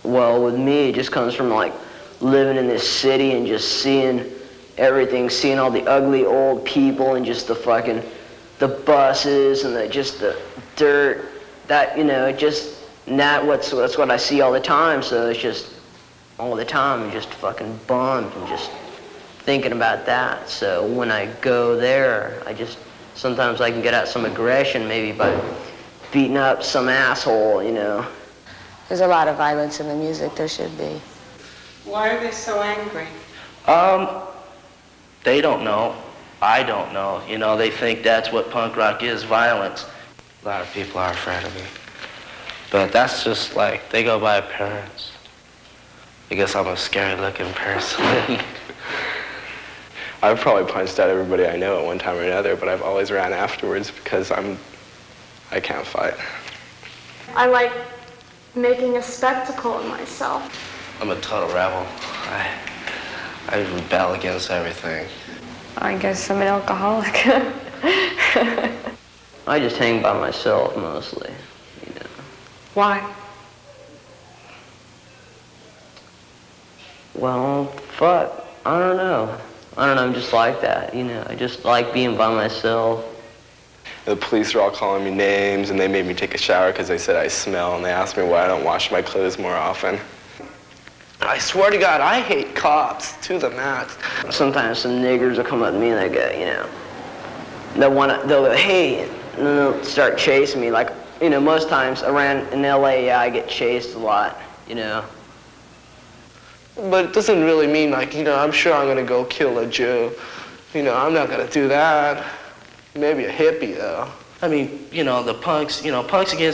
Well, with me, it just comes from, like, living in this city and just seeing everything, seeing all the ugly old people and just the buses and the dirt, that, you know, that's what I see all the time, so it's just, all the time, I'm just fucking bummed and just thinking about that. So when I go there, sometimes I can get out some aggression maybe by beating up some asshole, you know. There's a lot of violence in the music, there should be. Why are they so angry? They don't know. I don't know. You know, they think that's what punk rock is, violence. A lot of people are afraid of me. But that's just like, they go by appearance. I guess I'm a scary-looking person. I've probably punched out everybody I know at one time or another, but I've always ran afterwards because I can't fight. I like making a spectacle of myself. I'm a total rebel. I rebel against everything. I guess I'm an alcoholic. I just hang by myself mostly, you know. Why? Well, fuck, I don't know. I'm just like that, you know. I just like being by myself. The police are all calling me names, and they made me take a shower because they said I smell, and they asked me why I don't wash my clothes more often. I swear to God, I hate cops to the max. Sometimes some niggers will come up to me and they go, you know, they'll go, hey, and then they'll start chasing me. Like, you know, most times around in LA, yeah, I get chased a lot, you know. But it doesn't really mean like, you know, I'm sure I'm gonna go kill a Jew. You know, I'm not gonna do that. Maybe a hippie though. I mean, you know, punks against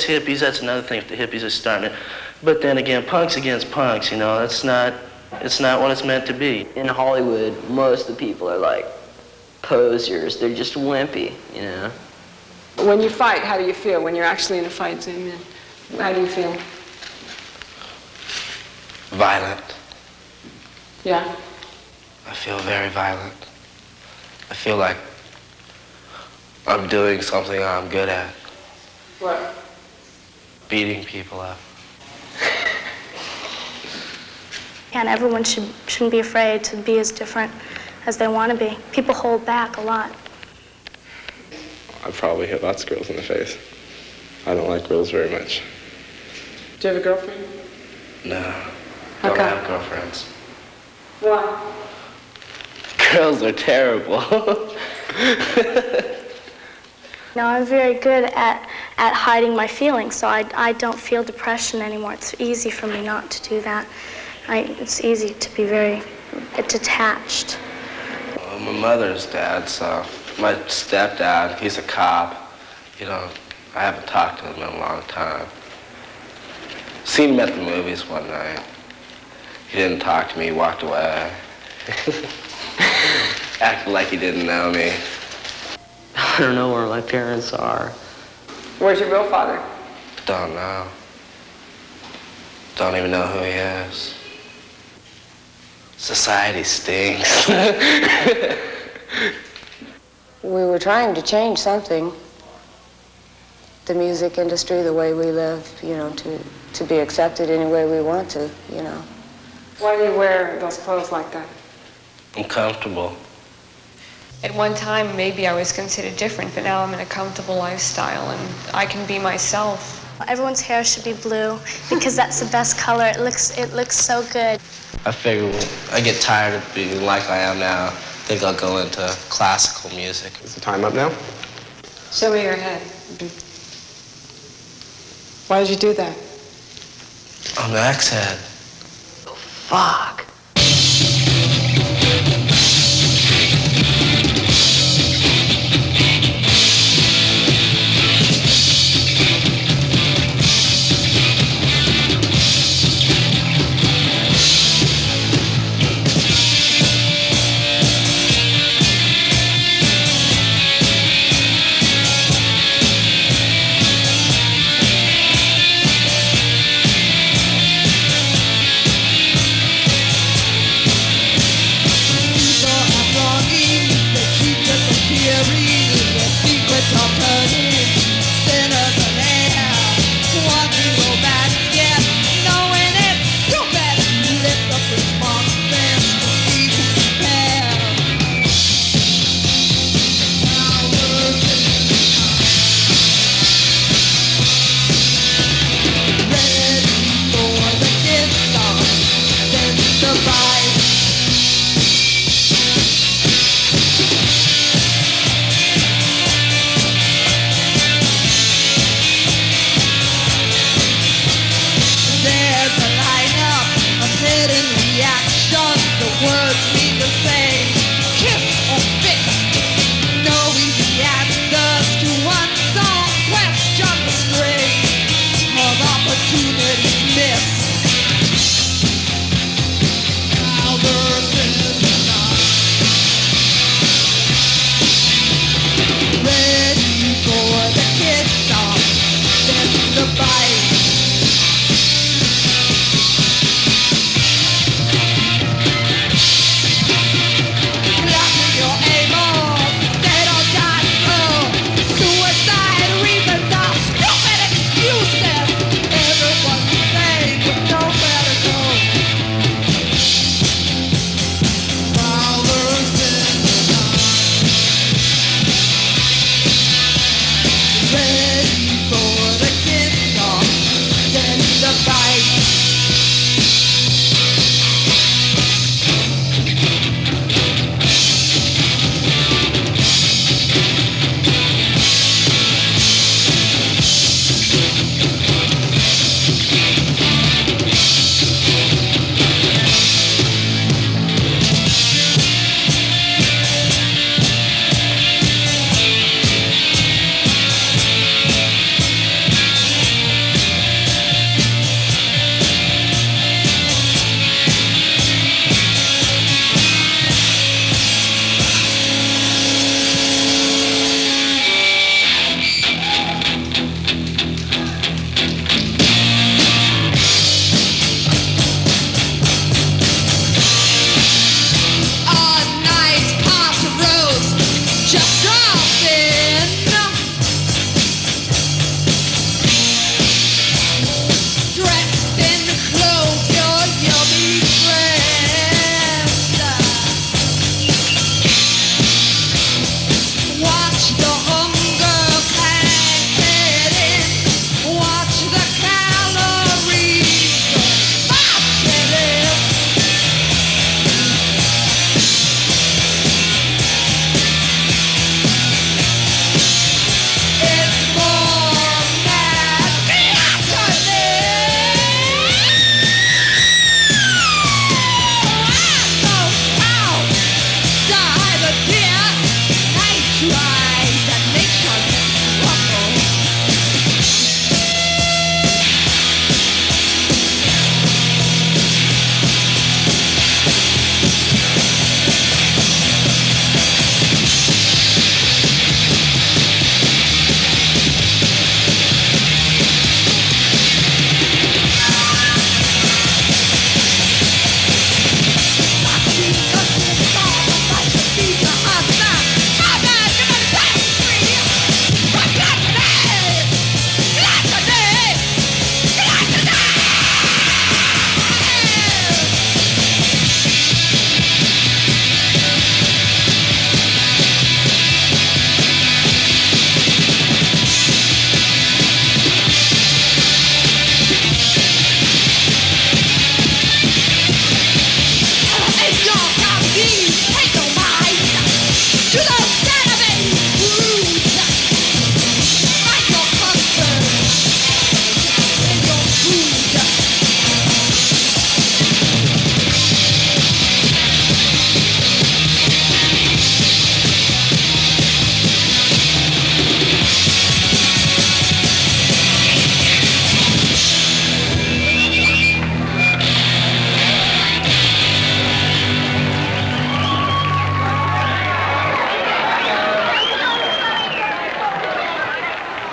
hippies, that's another thing if the hippies are starting it. But then again, punks against punks, you know, it's not what it's meant to be. In Hollywood, most of the people are like posers. They're just wimpy, you know. When you fight, how do you feel? When you're actually in a fight, Damien, how do you feel? Violent. Yeah? I feel very violent. I feel like I'm doing something I'm good at. What? Beating people up. And everyone shouldn't be afraid to be as different as they want to be. People hold back a lot. I probably hit lots of girls in the face. I don't like girls very much. Do you have a girlfriend? No. Don't have girlfriends. Why? Girls are terrible. No, I'm very good at hiding my feelings, so I don't feel depression anymore. It's easy for me not to do that. It's easy to be very detached. My mother's dad, so my stepdad, he's a cop. You know, I haven't talked to him in a long time. Seen him at the movies one night. He didn't talk to me, he walked away. Acted like he didn't know me. I don't know where my parents are. Where's your real father? Don't know. Don't even know who he is. Society stinks. We were trying to change something. The music industry, the way we live, you know, to be accepted any way we want to, you know. Why do you wear those clothes like that? I'm comfortable. At one time, maybe I was considered different, but now I'm in a comfortable lifestyle and I can be myself. Everyone's hair should be blue because that's the best color. It looks so good. I figure I get tired of being like I am now. I think I'll go into classical music. Is the time up now? Show me your head. Why did you do that? I'm the X-Head. Fuck.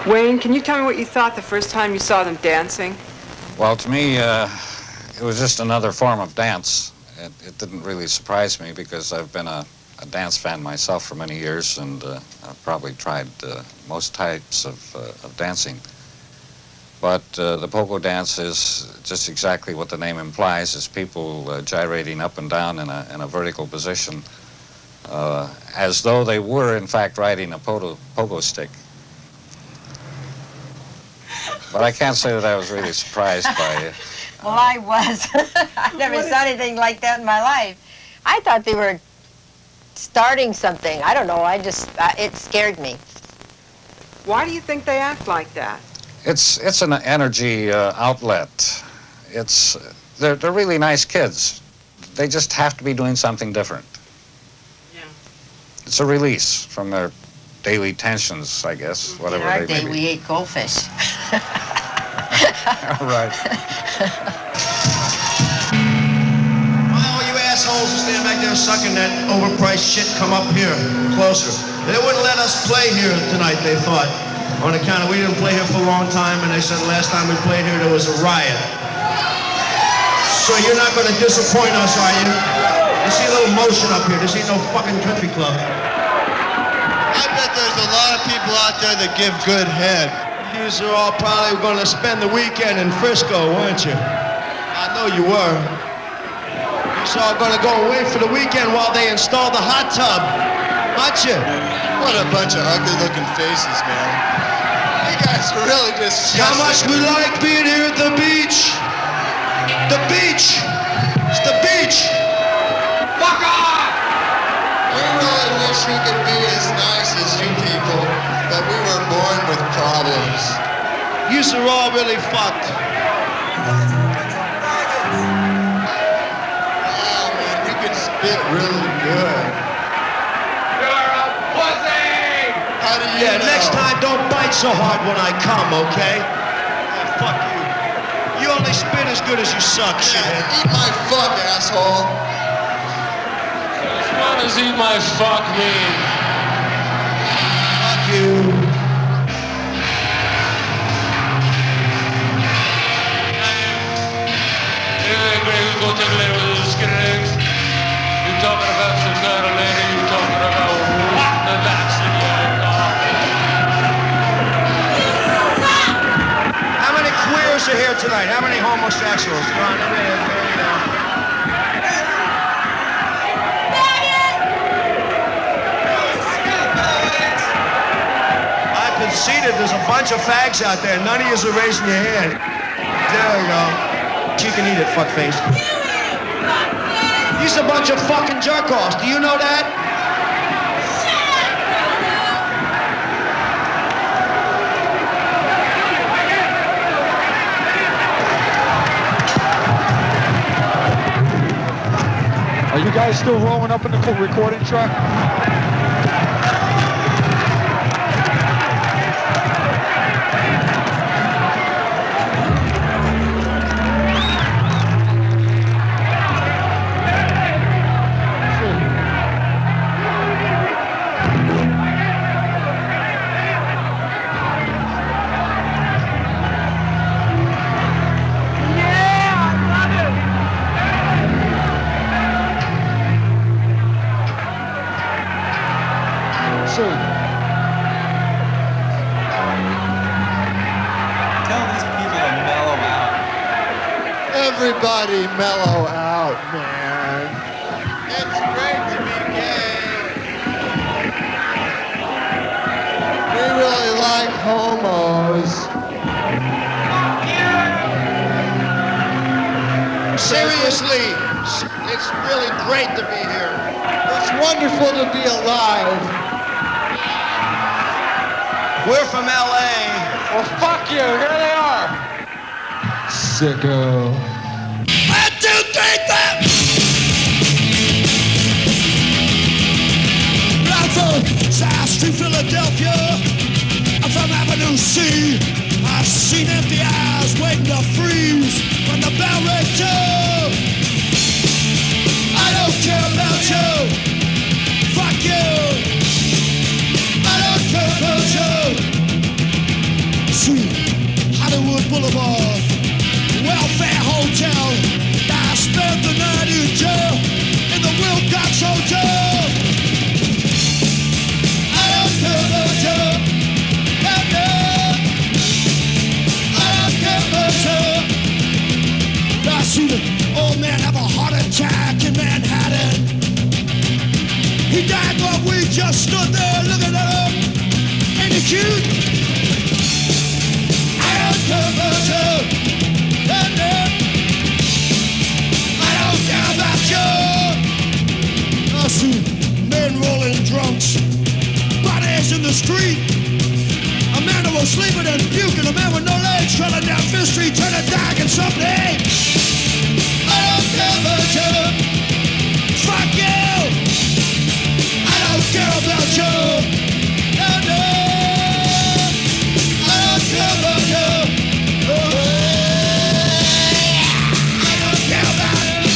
Wayne, can you tell me what you thought the first time you saw them dancing? Well, to me, it was just another form of dance. It didn't really surprise me because I've been a dance fan myself for many years, and I've probably tried most types of dancing. But the pogo dance is just exactly what the name implies. It's people gyrating up and down in a vertical position as though they were, in fact, riding a pogo stick. But I can't say that I was really surprised by it. Well, I was. I never saw anything like that in my life. I thought they were starting something. I don't know. It scared me. Why do you think they act like that? It's an energy outlet. They're really nice kids. They just have to be doing something different. Yeah. It's a release from their daily tensions, I guess, whatever in our they day, may be. we ate goldfish. Right. All you assholes who stand back there sucking that overpriced shit, come up here, closer. They wouldn't let us play here tonight, they thought. On account of we didn't play here for a long time, and they said the last time we played here there was a riot. So you're not going to disappoint us, are you? You see a little motion up here. This ain't no fucking country club. I bet there's a lot of people out there that give good head. You are all probably going to spend the weekend in Frisco, weren't you? I know you were. You're all going to go and wait for the weekend while they install the hot tub, aren't you? What a bunch of ugly-looking faces, man. You guys are really disgusting. How much we like being here at the beach. The beach. It's the beach. Fuck off! We really wish we could be as nice as you people, but we were born with problems. Yous are all really fucked. Wow, man, you could spit really good. You're a pussy! How do you know? Next time don't bite so hard when I come, okay? Yeah, fuck you. You only spit as good as you suck, shithead. Eat my fuck, asshole. What does eat my fuck mean? Fuck you. You're talking about some kind of lady, you're talking about what the vaccine How many queers are here tonight? How many homosexuals? Come on, over here. I've been seated. There's a bunch of fags out there. None of you are raising your hand. There we go. You can eat it, fuckface. He's a bunch of fucking jerk-offs. Do you know that? Are you guys still rolling up in the recording truck? Everybody mellow out, man. It's great to be gay. We really like homos. Seriously, it's really great to be here. It's wonderful to be alive. We're from LA. Well, fuck you. Here they are. Sicko. 1, 2, 3, 4. I'm from South Street, Philadelphia. I'm from Avenue C. I've seen empty eyes waiting to freeze when the bell rings two. I don't care about you. Fuck you. I don't care about you. He died while we just stood there looking at him. Ain't he cute? I don't care about you. I don't care about you. I see men rolling drunks, bodies in the street. A man who was sleeping and puking, a man with no legs trailing down Fifth Street, turning dark and something. I don't care about you. Fuck you. I don't care about you. No, no. I don't care about you. Oh, I don't care about you.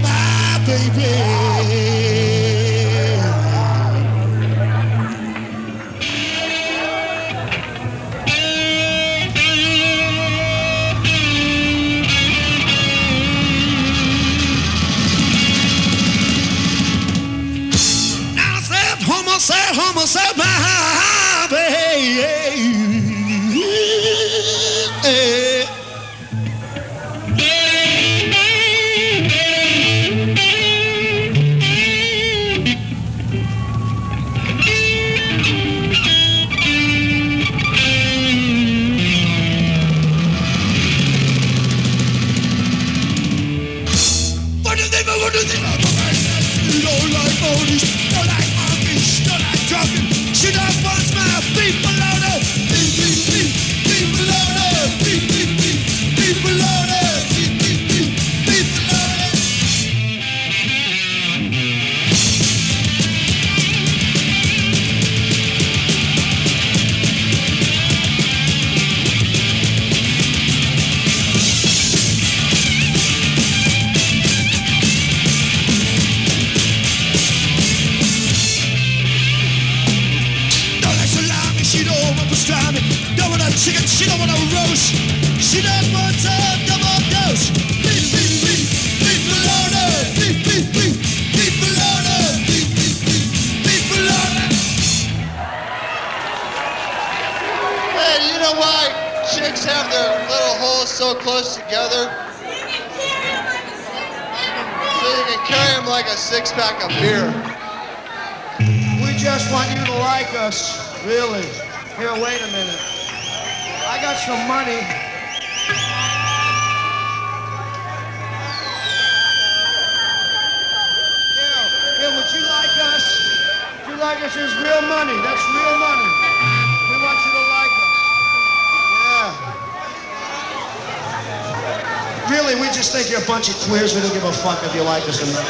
My baby. Homo said my baby. What do they don't like oldies, don't like monkeys, don't like drunken. She don't wants my beef bologna. Beef, beef, beef, beef bologna. Beef, beef, beef, beef bologna. Beef, beef, beef, beef bologna. She don't want pastrami, don't want a chicken, she don't want a roast. She don't want a double dose. Beef, beef, beef, beef bologna. Beef, beef, beef, beef bologna. Beef, beef, beef, beef bologna. Hey, you know why chicks have their little holes so close together? So you can carry them like a six-pack of beer. We just want you to like us, really. Here, wait a minute. I got some money. Here, would you like us? Would you like us? It's real money. That's real money. We want you to like us. Yeah. Really, we just think you're a bunch of queers. We don't give a fuck if you like us or not.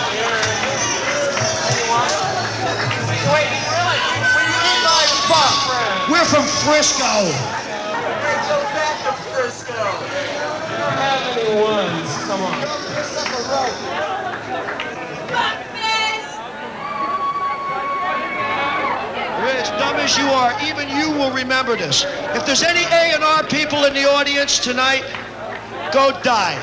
Wait, really? We're from Frisco. Go back to Frisco. You don't have any ones. Come on. As dumb as you are, even you will remember this. If there's any A&R people in the audience tonight, go die.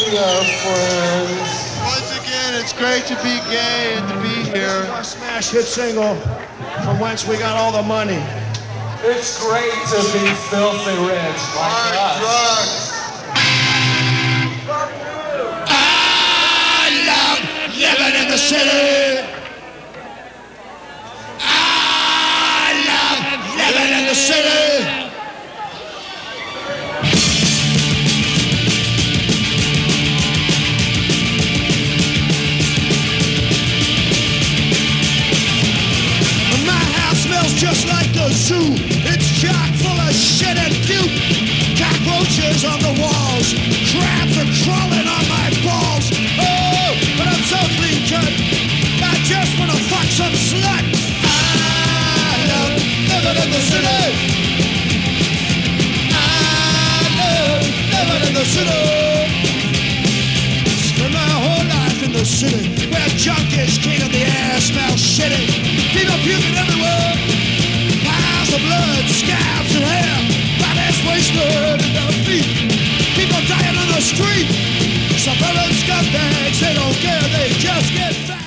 We are friends. Once again, it's great to be gay and to be here. Our smash hit single from whence we got all the money. It's great to be filthy rich like us. Drugs. I love living in the city. I love living in the city. Just like the zoo, it's chock full of shit and puke. Cockroaches on the walls, crabs are crawling on my balls. Oh, but I'm so clean cut, I just wanna fuck some slut. I love living in the city. I love living in the city. Spend my whole life in the city, where junk is king of the air, smells shitty. People puking everywhere. Piles of blood, scabs and hair, bodies wasted in their feet. People dying on the street. Suburban scumbags, they don't care, they just get fat.